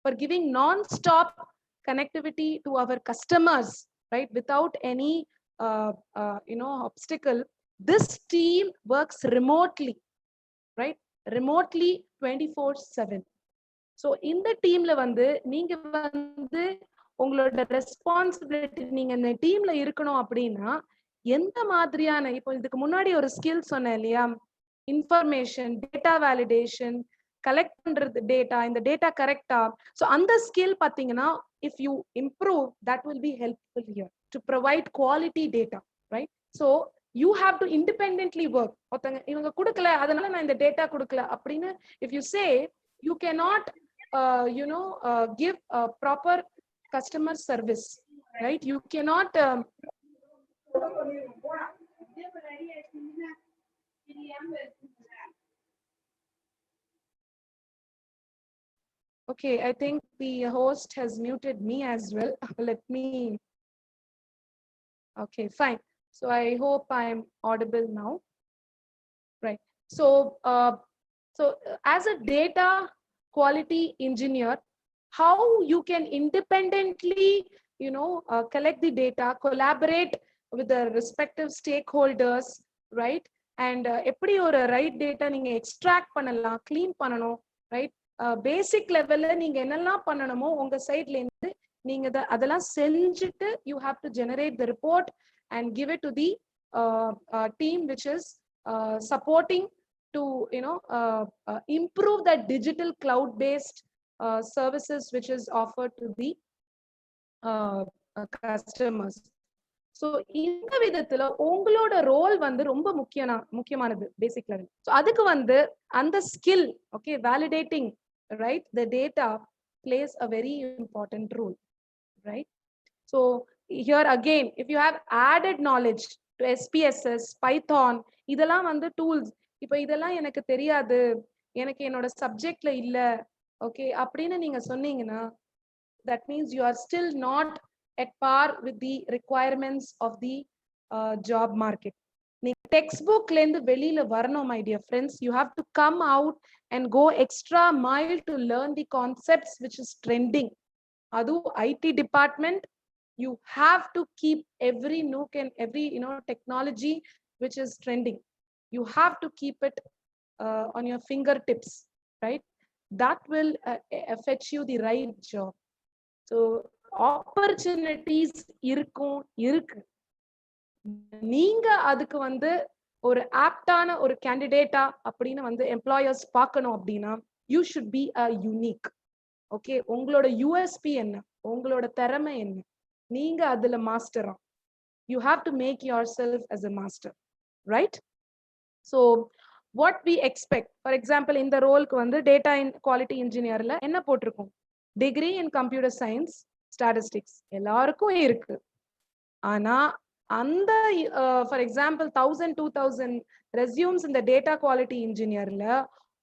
[SPEAKER 1] for giving non-stop connectivity to our customers, right, without any obstacle. This team works remotely, right, remotely 24/7. So இந்த டீம்ல வந்து நீங்க வந்து உங்களோட responsibility நீங்க இந்த டீம்ல இருக்கணும் அப்படின்னா எந்த மாதிரியான, இப்போ இதுக்கு முன்னாடி ஒரு ஸ்கில் சொன்னேன் இல்லையா, இன்ஃபர்மேஷன், டேட்டா வேலிடேஷன், கலெக்ட் பண்றது டேட்டா, இந்த டேட்டா கரெக்டா, ஸோ அந்த ஸ்கில் பார்த்தீங்கன்னா if you improve that will be helpful here to provide quality data, right? So you have to independently work. ஒருத்தங்க இவங்க கொடுக்கல அதனால நான் இந்த டேட்டா கொடுக்கல அப்படின்னு if you say, you cannot give a proper customer service, right? You cannot okay, I think the host has muted me as well. Let me, okay, fine. So I hope I am audible now, right? So as a data quality engineer, how you can independently collect the data, collaborate with the respective stakeholders, right? And எப்படி ஒரு right data நீங்க extract பண்ணலாம், clean பண்ணணும், right? பேசிக் லெவல்ல நீங்க என்னெல்லாம் பண்ணணுமோ உங்க சைட்ல இருந்து நீங்க அதெல்லாம் செஞ்சுட்டு you have to generate the report and give it to the team which is supporting to improve that digital cloud based services which is offered to the customers. So இந்த விதத்துல உங்களோட ரோல் வந்து ரொம்ப முக்கியமானது பேசிக் லெவல். ஸோ அதுக்கு வந்து அந்த skill, okay, validating, right, the data plays a very important role, right? So here again if you have added knowledge to SPSS, Python, இதெல்லாம் வந்து டூல்ஸ். இப்போ இதெல்லாம் எனக்கு தெரியாது, எனக்கு என்னோட சப்ஜெக்ட்ல இல்ல, ஓகே அப்படின்னு நீங்க சொன்னீங்கன்னா that means you are still not at par with the requirements of the job market. நீங்க textbook ல இருந்து வெளியில வரணும் my dear friends. You have to come out and go extra mile to learn the concepts which is trending. adu IT department, you have to keep every nook and every technology which is trending, you have to keep it on your fingertips, right? That will fetch you the right job. So opportunities இருக்கு. நீங்க அதுக்கு வந்து ஒரு ஆப்டான ஒரு கேண்டிடேட்டா அப்படின்னு வந்து employers பார்க்கணும் அப்படின்னா you should be a unique. Okay, உங்களோட USP என்ன, உங்களோட திறமை என்ன, நீங்க அதுல மாஸ்டரா, you have to make yourself as a master, right? So what we expect, for example, இந்த ரோலுக்கு வந்து டேட்டா குவாலிட்டி இன்ஜினியர்ல என்ன போட்டிருக்கும்? Degree in computer science, statistics எல்லாருக்கும் இருக்கு. ஆனா அந்த ஃபார் எக்ஸாம்பிள் 1000-2000 ரெஸ்யூம்ஸ் இந்த டேட்டா குவாலிட்டி இன்ஜினியர்ல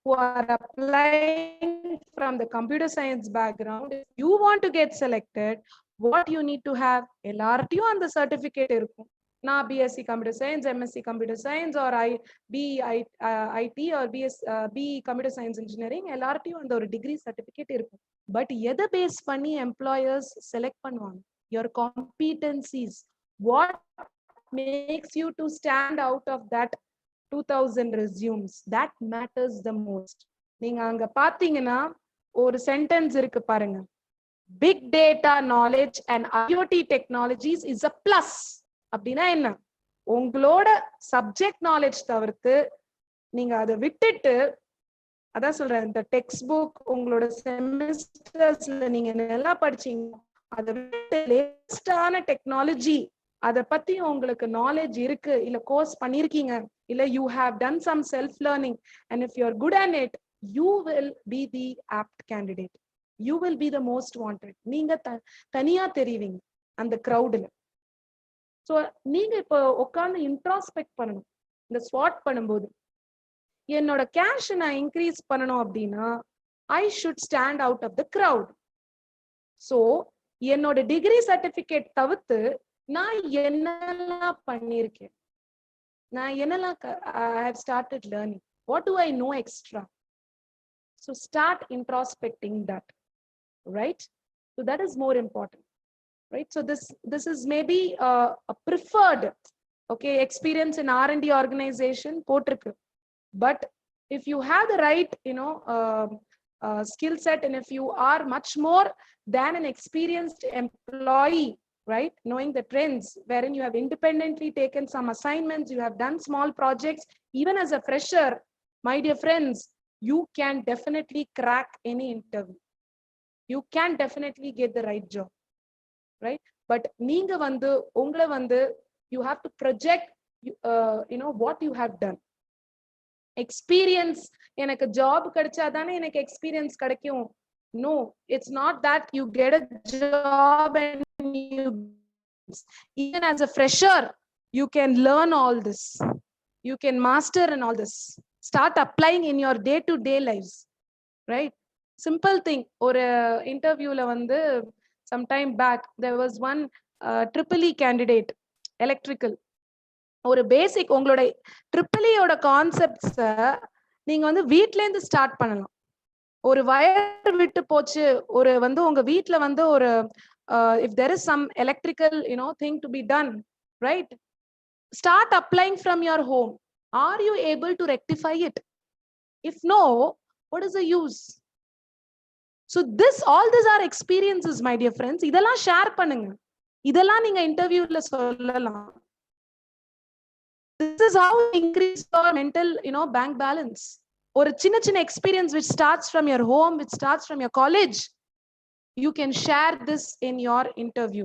[SPEAKER 1] who are applying from the computer science background, if you want to get selected, what you need to have, எல்லார்ட்டையும் அந்த சர்டிபிகேட் இருக்கும். நான் BSc computer science, MSc computer science, or IT or B computer science engineering, எல்லார்ட்டையும் அந்த ஒரு degree certificate இருக்கும். But எதை base பண்ணி எம்ப்ளாயர்ஸ் செலக்ட் பண்ணுவாங்க? your competencies, what makes you to stand out of that 2000 resumes, that matters the most. நீங்க அங்க பாத்தீங்கன்னா ஒரு சென்டென்ஸ் இருக்கு பாருங்க, big data knowledge and IoT technologies is a plus. அப்படின்னா என்ன? உங்களோட சப்ஜெக்ட் நாலேஜ் தவிர்த்து நீங்க அதை விட்டுட்டு, அதான் சொல்றேன், இந்த டெக்ஸ்ட் புக் உங்களோட செமிஸ்டர்ஸ்ல நீங்க நல்லா படிச்சீங்க, அதை விட்டு லேட்டஸ்டான டெக்னாலஜி அதை பத்தி உங்களுக்கு நாலேஜ் இருக்கு, இல்ல கோர்ஸ் பண்ணிருக்கீங்க, இல்ல you have done some self learning, and if you are good at it, you will be the apt candidate, you will be the most wanted. நீங்க தனியா தெரிவிங்க அந்த கிரௌடுல. ஸோ நீங்க இப்போ உட்காந்து இன்ட்ராஸ்பெக்ட் பண்ணணும். இந்த ஸ்வாட் பண்ணும்போது என்னோட கேஷ் நான் இன்க்ரீஸ் பண்ணணும் அப்படின்னா I should stand out of the crowd. So என்னோட டிகிரி சர்டிபிகேட் தவிர்த்து நான் என்னெல்லாம் பண்ணியிருக்கேன், நான் என்னெல்லாம் I have started learning, what do I know extra? So start introspecting that, right? So that is more important, right? So this is maybe a preferred experience in R&D organization போட்டிருக்கு. But if you have the right skill set, and if you are much more than an experienced employee, right, knowing the trends, wherein you have independently taken some assignments, you have done small projects, even as a fresher, my dear friends, you can definitely crack any interview. You can definitely get the right job, right? But நீங்க வந்து உங்களை வந்து you have to project what you have done. Experience, எனக்கு job கிடைச்சாதானே எனக்கு experience கிடைக்கும். No, it's not that you get a job and you, even as a fresher, you can learn all this, you can master and all this, start applying in your day-to-day lives, right? Simple thing. ஒரு இன்டர்வியூல வந்து sometime back there was one triple candidate, electrical. ஒரு பேசிக் உங்களோட ட்ரிபிளியோட கான்செப்ட்ஸ நீங்க வந்து வீட்ல இருந்து start பண்ணலாம். ஒரு வயர் விட்டு போச்சு, ஒரு வந்து உங்க வீட்ல வந்து ஒரு if there is some electrical thing to be done, right, start applying from your home. Are you able to rectify it? If no, what is the use? So all these are experiences, my dear friends. இதெல்லாம் share பண்ணுங்க, இதெல்லாம் நீங்க இன்டர்வியூல சொல்லலாம். This is how you increase your mental bank balance. ஒரு சின்ன சின்ன experience which starts from your home, which starts from your college, you can share this in your interview.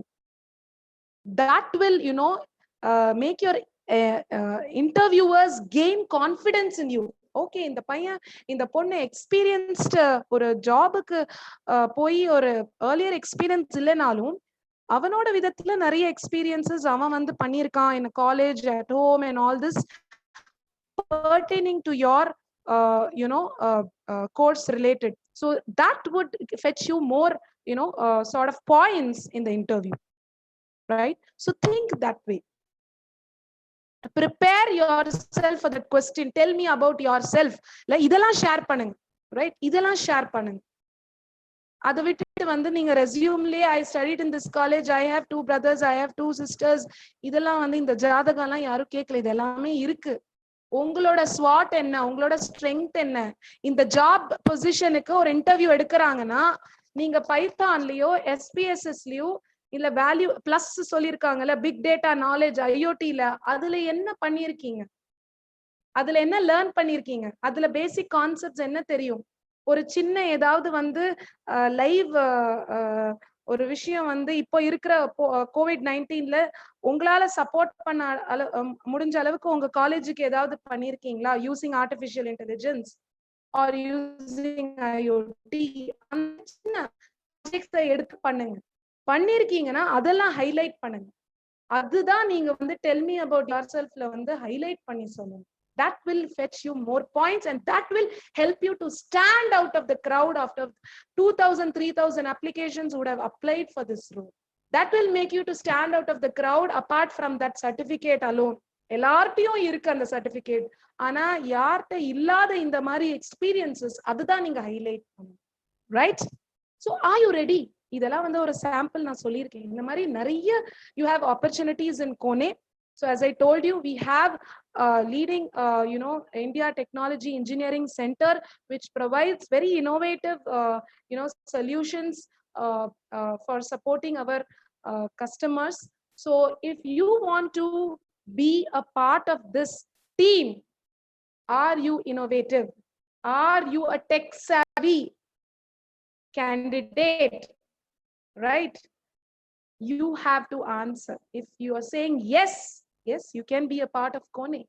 [SPEAKER 1] That will make your interviewers gain confidence in you. Okay, இந்த பையன் இந்த பொண்ணு experienced, ஒரு ஜாபுக்கு போய் ஒரு ஏர்லியர் எக்ஸ்பீரியன்ஸ் இல்லைனாலும் அவனோட விதத்துல நிறைய எக்ஸ்பீரியன்சஸ் அவன் வந்து பண்ணியிருக்கான் in college, at home, and all this pertaining to your course related. So that would fetch you more sort of points in the interview, right? So think that way. Prepare yourself for that question. Tell me about yourself. இதெல்லாம் share பண்ணுங்க, right? இதெல்லாம் share பண்ணுங்க. அதை விட்டுட்டு வந்து நீங்க ரெஸ்யூம்லயே I studied in this college, I have 2 brothers, I have 2 sisters, இதெல்லாம் வந்து இந்த ஜாதகம் எல்லாம் யாரும் கேட்கல. இது எல்லாமே இருக்கு. உங்களோட ஸ்வாட் என்ன, உங்களோட ஸ்ட்ரெங்த் என்ன? இந்த ஜாப் பொசிஷனுக்கு ஒரு இன்டர்வியூ எடுக்கிறாங்கன்னா நீங்க பைத்தான்லயோ SPSSலயோ இல்ல வேல்யூ பிளஸ் சொல்லியிருக்காங்கல்ல, பிக் டேட்டா நாலேஜ் IoTல, அதுல என்ன பண்ணிருக்கீங்க, அதுல என்ன லேர்ன் பண்ணிருக்கீங்க, அதுல பேசிக் கான்செப்ட்ஸ் என்ன தெரியும்? ஒரு சின்ன ஏதாவது வந்து லைவ் ஒரு விஷயம் வந்து இப்போ இருக்கிற COVID-19ல உங்களால சப்போர்ட் பண்ண முடிஞ்ச அளவுக்கு உங்க காலேஜுக்கு ஏதாவது பண்ணிருக்கீங்களா? Using artificial intelligence are using IoT, எடுத்து பண்ணுங்க. பண்ணிருக்கீங்கன்னா அதெல்லாம் ஹைலைட் பண்ணுங்க. அதுதான் நீங்க வந்து டெல் மீ அபவுட் யுவர் செல்ஃப்ல வந்து ஹைலைட் பண்ணி சொல்லுங்க. That will fetch you more points, and that will help you to stand out of the crowd. After 2,000-3,000 applications would have applied for this role, that will make you to stand out of the crowd. Apart from that certificate alone, எல்லார்ட்டையும் இருக்கு அந்த certificate, ஆனா யார்கிட்ட இல்லாத இந்த மாதிரி experiences, அதுதான் நீங்க ஹைலைட் பண்ணணும், right? So are you ready? இதெல்லாம் வந்து ஒரு சாம்பிள் நான் சொல்லியிருக்கேன். இந்த மாதிரி நிறைய you have opportunities in Kone. So as I told you, we have leading India Technology Engineering Center, which provides very innovative solutions for supporting our customers. So if you want to be a part of this team, are you innovative? Are you a tech savvy candidate? Right? You have to answer. If you are saying yes, you can be a part of Kone,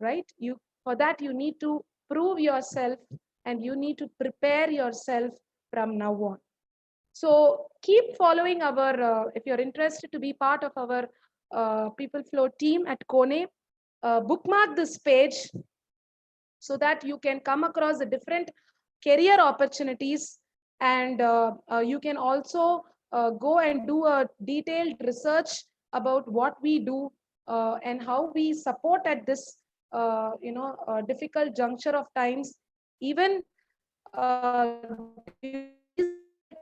[SPEAKER 1] right? For that you need to prove yourself, and you need to prepare yourself from now on. So keep following our if you're interested to be part of our People Flow team at Kone. Bookmark this page so that you can come across the different career opportunities, and you can also go and do a detailed research about what we do and how we support at this difficult juncture of times. Even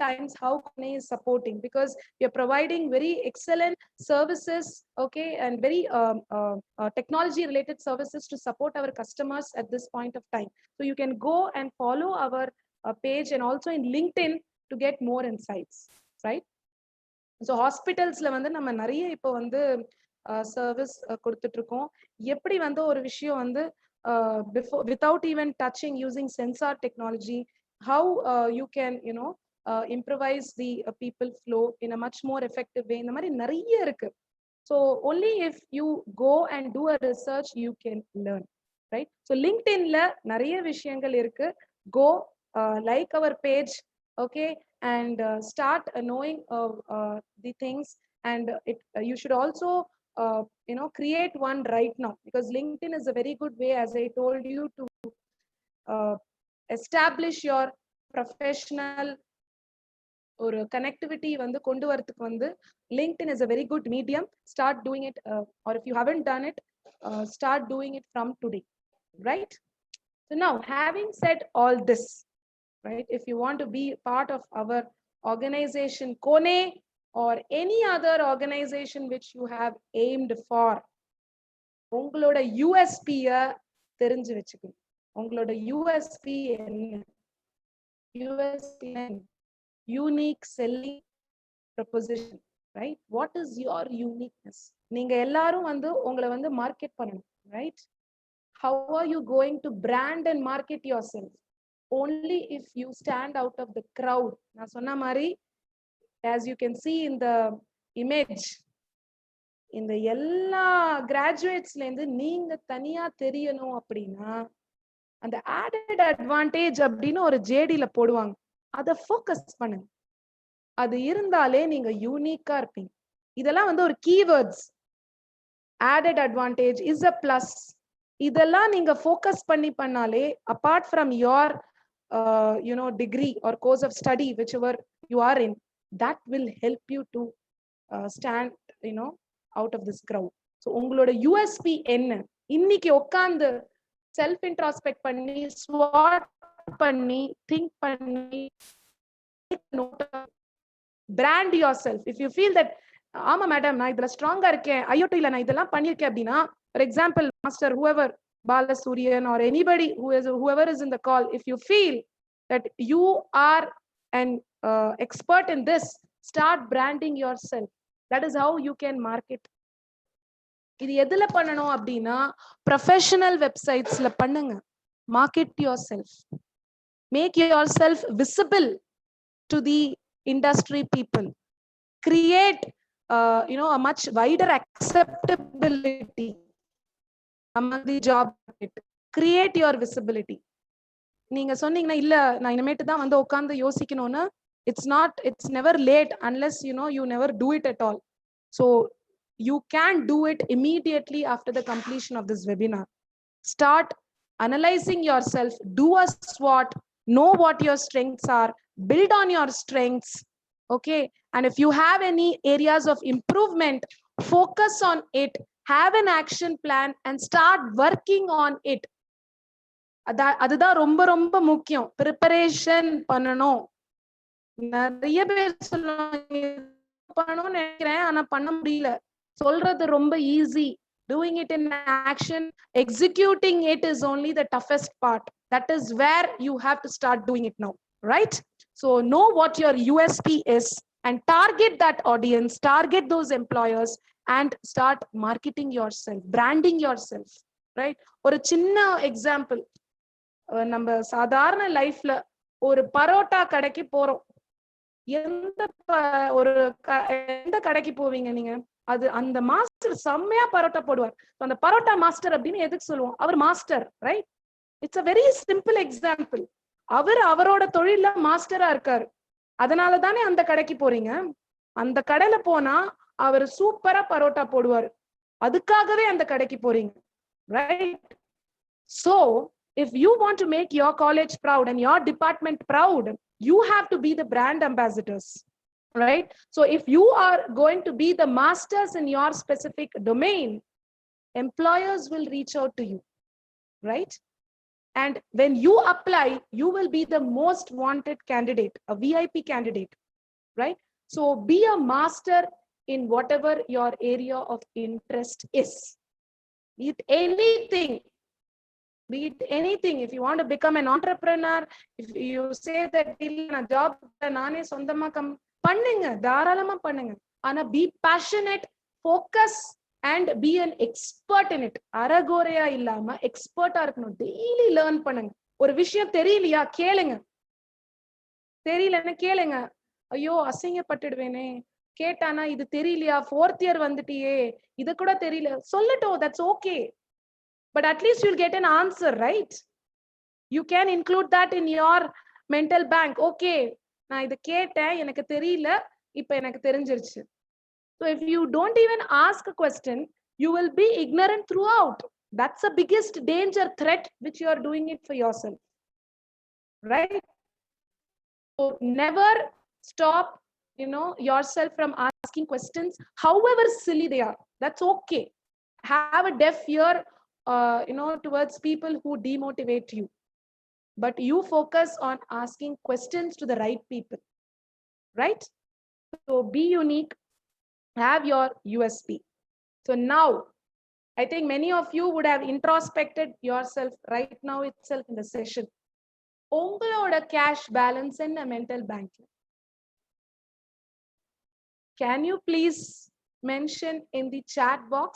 [SPEAKER 1] times how Kone is supporting, because we are providing very excellent services, okay, and very technology related services to support our customers at this point of time. So you can go and follow our page and also in LinkedIn to get more insights, right? So ஹாஸ்பிட்டல்ஸ்ல வந்து நம்ம நிறைய இப்போ வந்து service கொடுத்துட்டு இருக்கோம். எப்படி வந்து ஒரு விஷயம் வந்து before without even touching using sensor technology, how you can improvise the people flow in a much more effective way. இந்த மாதிரி நிறைய இருக்கு. So only if you go and do a research you can learn, right? So LinkedInல நிறைய விஷயங்கள் இருக்கு. Go like our page, okay, and start knowing the things, and you should also create one right now, because LinkedIn is a very good way, as I told you, to establish your professional or connectivity வந்து கொண்டு வரதுக்கு வந்து LinkedIn is a very good medium. Start doing it, or if you haven't done it, start doing it from today, right? So now, having said all this, right, if you want to be part of our organization Kone or any other organization which you have aimed for, உங்களோட USP தெரிஞ்சு வெச்சுக்கணும். உங்களோட USP என்ன? USP unique selling proposition, right? What is your uniqueness? நீங்க எல்லாரும் வந்து உங்களை வந்து மார்க்கெட் பண்ணணும், right? How are you going to brand and market yourself? Only if you stand out of the crowd. நான் சொன்ன மாதிரி, as you can see in the image, இந்த எல்லா கிராஜுவேட்ஸ்ல இருந்து நீங்க தனியா தெரியணும் அப்படின்னா அந்த ஆடட் அட்வான்டேஜ் அப்படின்னு ஒரு ஜேடில போடுவாங்க, அதை ஃபோக்கஸ் பண்ணுங்க. அது இருந்தாலே நீங்க யூனிக்கா இருப்பீங்க. இதெல்லாம் வந்து ஒரு keywords. Added advantage is a plus. இதெல்லாம் நீங்க ஃபோக்கஸ் பண்ணாலே, apart from your degree or course of study whichever you are in, that will help you to stand out of this crowd. So உங்களோட USP என்ன? இன்னைக்கு உட்கார்ந்து self introspect பண்ணி, ஸ்வாட் பண்ணி, think பண்ணி, brand yourself. If you feel that ஆமா madam நான் இதுல ஸ்ட்ராங்கா இருக்கேன், ஐயோடில நான் இதெல்லாம் பண்ணிருக்கேன் அப்படின்னா, for example, master, whoever, Balasurian or anybody whoever is in the call, if you feel that you are an expert in this, start branding yourself. That is how you can market. இது எதுல பண்ணணும் அப்படின்னா, professional வெப்சைட்ஸ்ல பண்ணுங்க. Market yourself, make yourself visible to the industry people, create a much wider acceptability among the job market, create your visibility. நீங்க சொன்னீங்கன்னா இல்ல நான் இனிமேட்டு தான் வந்து உட்கார்ந்து யோசிக்கணும்னு, it's never late unless you never do it at all. So you can do it immediately after the completion of this webinar. Start analyzing yourself, do a SWOT, know what your strengths are, build on your strengths, okay? And if you have any areas of improvement, focus on it, have an action plan and start working on it. அதுதான் ரொம்ப ரொம்ப முக்கியம். Preparation பண்ணணும். நிறைய பேர் பண்ணணும்னு நினைக்கிறேன், ஆனா பண்ண முடியல. சொல்றது ரொம்ப easy. Doing it in action, executing it is only the toughest part. That is where you have to start doing it now, right? So know what your USP is and target that audience, target those employers and start marketing yourself, branding yourself, right? ஒரு சின்ன example, நம்ம சாதாரண லைஃப்ல ஒரு பரோட்டா கடைக்கு போறோம். எந்த கடைக்கு போவீங்க நீங்க? அது அந்த மாஸ்டர் செம்மையா பரோட்டா போடுவார். அந்த பரோட்டா மாஸ்டர் அப்படின்னு எதுக்கு சொல்லுவோம்? அவர் master, right? It's a very simple example. அவரோட தொழில மாஸ்டரா இருக்காரு, அதனால தானே அந்த கடைக்கு போறீங்க. அந்த கடையில போனா அவர் சூப்பரா பரோட்டா போடுவார், அதுக்காகவே அந்த கடைக்கு போறீங்க, right? So if you want to make your college proud and your department proud, you have to be the brand ambassadors, right? So if you are going to be the masters in your specific domain, employers will reach out to you, right? And when you apply, you will be the most wanted candidate, a VIP candidate, right? So be a master in whatever your area of interest is. Be it anything. Be it anything. If you want to become an entrepreneur, if you say that illa job naane sondama பண்ணுங்க, தாராளமா பண்ணுங்க. ஆனா be passionate, focus and be an expert in it. அரகோரையா இல்லாம எக்ஸ்பர்ட்டா இருக்கணும். Daily learn பண்ணுங்க. ஒரு விஷயம் தெரியலையா கேளுங்க, தெரியலன்னு கேளுங்க. ஐயோ அசிங்கப்பட்டுடுவேனே, கேட்டானா இது தெரியலையா, 4th இயர் வந்துட்டியே இது கூட தெரியல சொல்லட்டும், that's okay. But at least you'll get an answer, right? You can include that in your mental bank. Okay, நான் இத கேட்டேன், எனக்கு தெரியல, இப்போ எனக்கு தெரிஞ்சிருச்சு. So if you don't even ask a question, you will be ignorant throughout. That's the biggest danger threat which you are doing it for yourself, right? So never stop, yourself from asking questions, however silly they are. That's okay. Have a deaf ear, towards people who demotivate you, but you focus on asking questions to the right people, right? So be unique, have your USP. So now I think many of you would have introspected yourself right now itself in the session. உங்களோட cash balance என்ன mental bank? Can you please mention in the chat box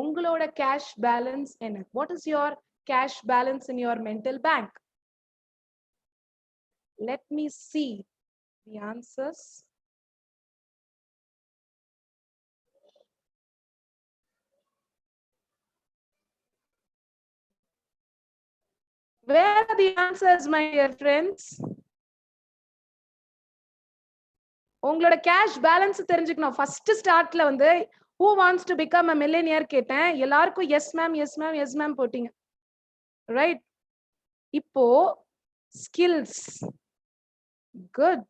[SPEAKER 1] உங்களோட cash balance என்ன? What is your cash balance in your mental bank? Let me see the answers. Where are the answers, my dear friends? உங்களோட cash balance தெரிஞ்சுக்கணும். First startல வந்து who wants to become a millionaire கேட்டேன், எல்லாருக்கும் yes ma'am, yes ma'am, yes ma'am போட்டீங்க, right? இப்போ skills, good.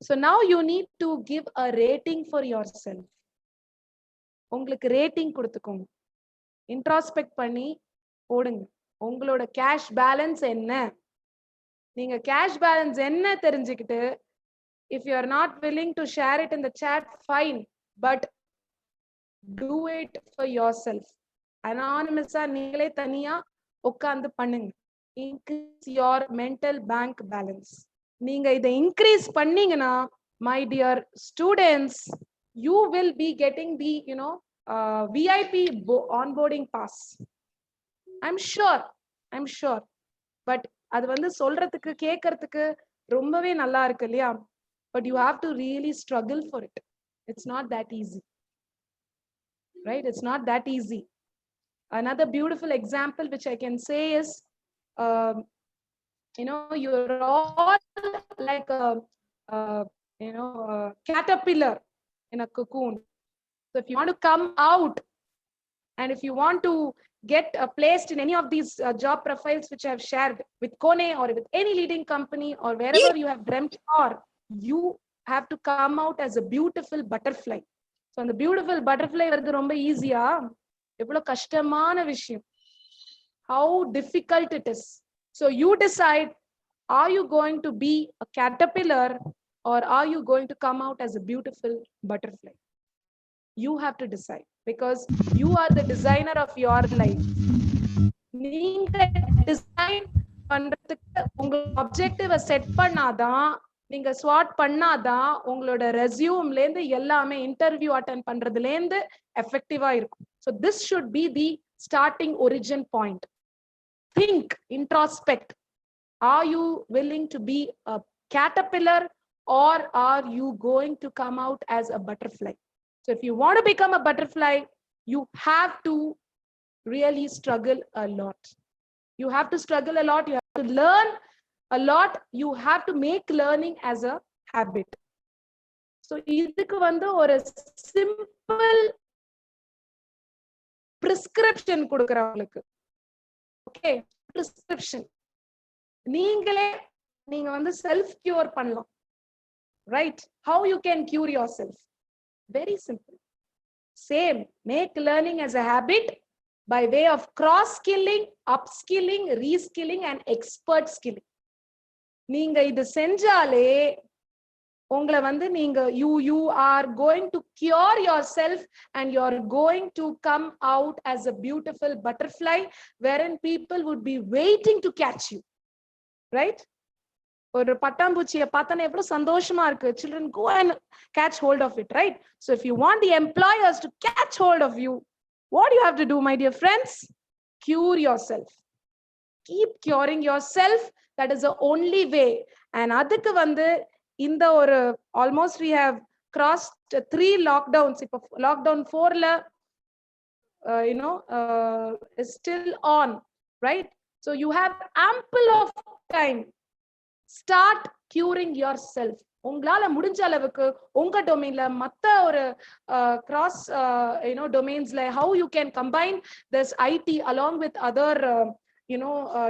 [SPEAKER 1] So now you need to give a rating for yourself. உங்களுக்கு rating கொடுத்துக்கோங்க, introspect பண்ணி போடுங்க. உங்களோட cash balance என்ன? நீங்க cash balance என்ன தெரிஞ்சுக்கிட்டு, if you are not willing to share it in the chat, fine, but do it for yourself. Anonymous நீங்களே தனியா உட்கார்ந்து பண்ணுங்க. Increase your mental bank balance. நீங்க இதை increase பண்ணீங்கன்னா, my dear students, you will be getting the VIP onboarding pass. I'm sure. But அது வந்து சொல்றதுக்கு கேட்கறதுக்கு ரொம்பவே நல்லா இருக்கு இல்லையா? But you have to really struggle for it. It's not that easy, right? It's not that easy. Another beautiful example which I can say is, you're all like a caterpillar in a cocoon. So if you want to come out, and if you want to get placed in any of these job profiles which I have shared with Kone or with any leading company or wherever you have dreamt for, you have to come out as a beautiful butterfly. So அந்த beautiful butterfly வருது ரொம்ப ஈஸியா, எவ்வளவு கஷ்டமான விஷயம், how difficult it is. So you decide, are you going to be a caterpillar or are you going to come out as a beautiful butterfly? You have to decide, because you are the designer of your life. நீங்க design பண்றதுக்கு உங்க ஆப்ஜெக்டிவ set பண்ணாதான், நீங்க ஸ்வாட் பண்ணாதான் உங்களோட ரெஸ்யூம்ல இருந்து எல்லாமே interview attend பண்றதுல இருந்து எஃபெக்டிவா இருக்கும். So this should be the starting origin point. Think, introspect. Are you willing to be a caterpillar or are you going to come out as a butterfly? So if you want to become a butterfly, you have to really struggle a lot. You have to struggle a lot. You have to learn a lot. You have to make learning as a habit. So இதுக்கு வந்து ஒரு simple prescription கொடுக்கறவங்களுக்கு. Okay, prescription. நீங்க வந்து self cure பண்ணலாம். Right? How you can cure yourself? Very simple. Same, make learning as a habit by way of cross skilling, upskilling, reskilling and expert skilling. நீங்க இது செஞ்சாலே உங்களை வந்து நீங்க you are going to cure yourself and you are going to come out as a beautiful butterfly wherein people would be waiting to catch you. Right? ஒரு பட்டாம்பூச்சியை பார்த்தா எவ்வளவு சந்தோஷமா இருக்கு. Children, go and catch hold of it, right? So if you want the employers to catch hold of you, what do you have to do, my dear friends? Cure yourself. Keep curing yourself. That is the only way. And அதுக்கு வந்து இந்த ஒரு almost we have crossed 3 lockdowns. இப்போ lockdown 4ல is still on, right? So you have ample of time. Start curing yourself. உங்களால முடிஞ்ச அளவுக்கு உங்க டொமைன்ல மத்த ஒரு cross domains like how you can combine this IT along with other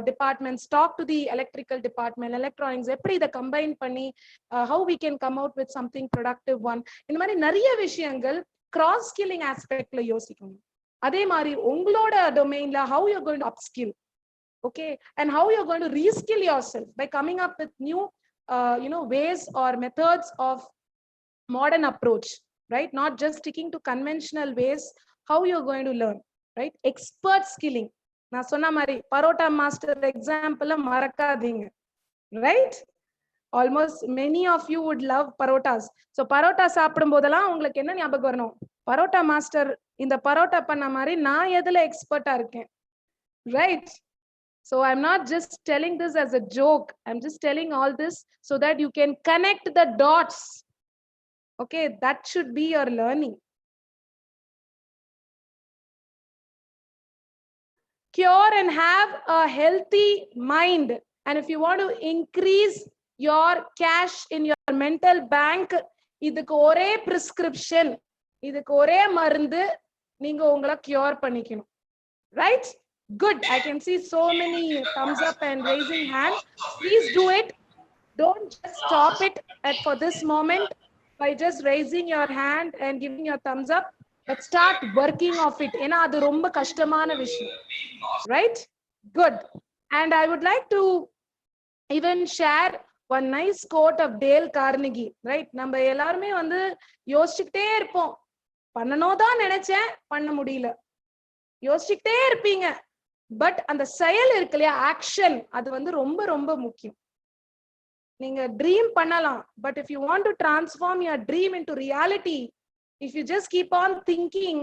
[SPEAKER 1] departments. Talk to the electrical department, electronics, எப்படி இத combine பண்ணி how we can come out with something productive one. இந்த மாதிரி நிறைய விஷயங்கள் cross skilling aspectல யோசிக்கணும். அதே மாதிரி உங்களோட டொமைன்ல how you're going to upskill. Okay, and how you're going to reskill yourself by coming up with new ways or methods of modern approach, right? Not just sticking to conventional ways. How you're going to learn, right? Expert skilling. நான் சொன்ன மாதிரி parotta master example மறக்காதீங்க, right? Almost many of you would love parotas. So parotta சாப்பிடும் போதெல்லாம் உங்களுக்கு என்ன ஞாபகம் வரணும்? பரோட்டா மாஸ்டர் இந்த பரோட்டா பண்ண மாதிரி நான் எதுல எக்ஸ்பர்ட்டா இருக்கேன், right? So I'm not just telling this as a joke. I'm just telling all this so that you can connect the dots. Okay, that should be your learning. Cure and have a healthy mind. And if you want to increase your cash in your mental bank, இதுக்கு ஒரே prescription, இதுக்கு ஒரே மருந்து, நீங்க உங்களை cure பண்ணிக்கணும். Right? Good. I can see so many thumbs up and raising hand. Please do it. Don't just stop it for this moment by just raising your hand and giving your thumbs up. But start working of it. ஏன்னா அது ரொம்ப கஷ்டமான விஷயம். Right? Good. And I would like to even share one nice quote of Dale Carnegie. Right? நம்ம எல்லாருமே வந்து யோசிச்சுக்கிட்டே இருப்போம். பண்ணணும் தான் நினைச்சேன், பண்ண முடியல. யோசிச்சுக்கிட்டே இருப்பீங்க. பட் அந்த செயல் இருக்கு இல்லையா, ஆக்ஷன், அது வந்து ரொம்ப ரொம்ப முக்கியம். நீங்க ட்ரீம் பண்ணலாம், but if you want to transform your dream into reality, if you just keep on thinking,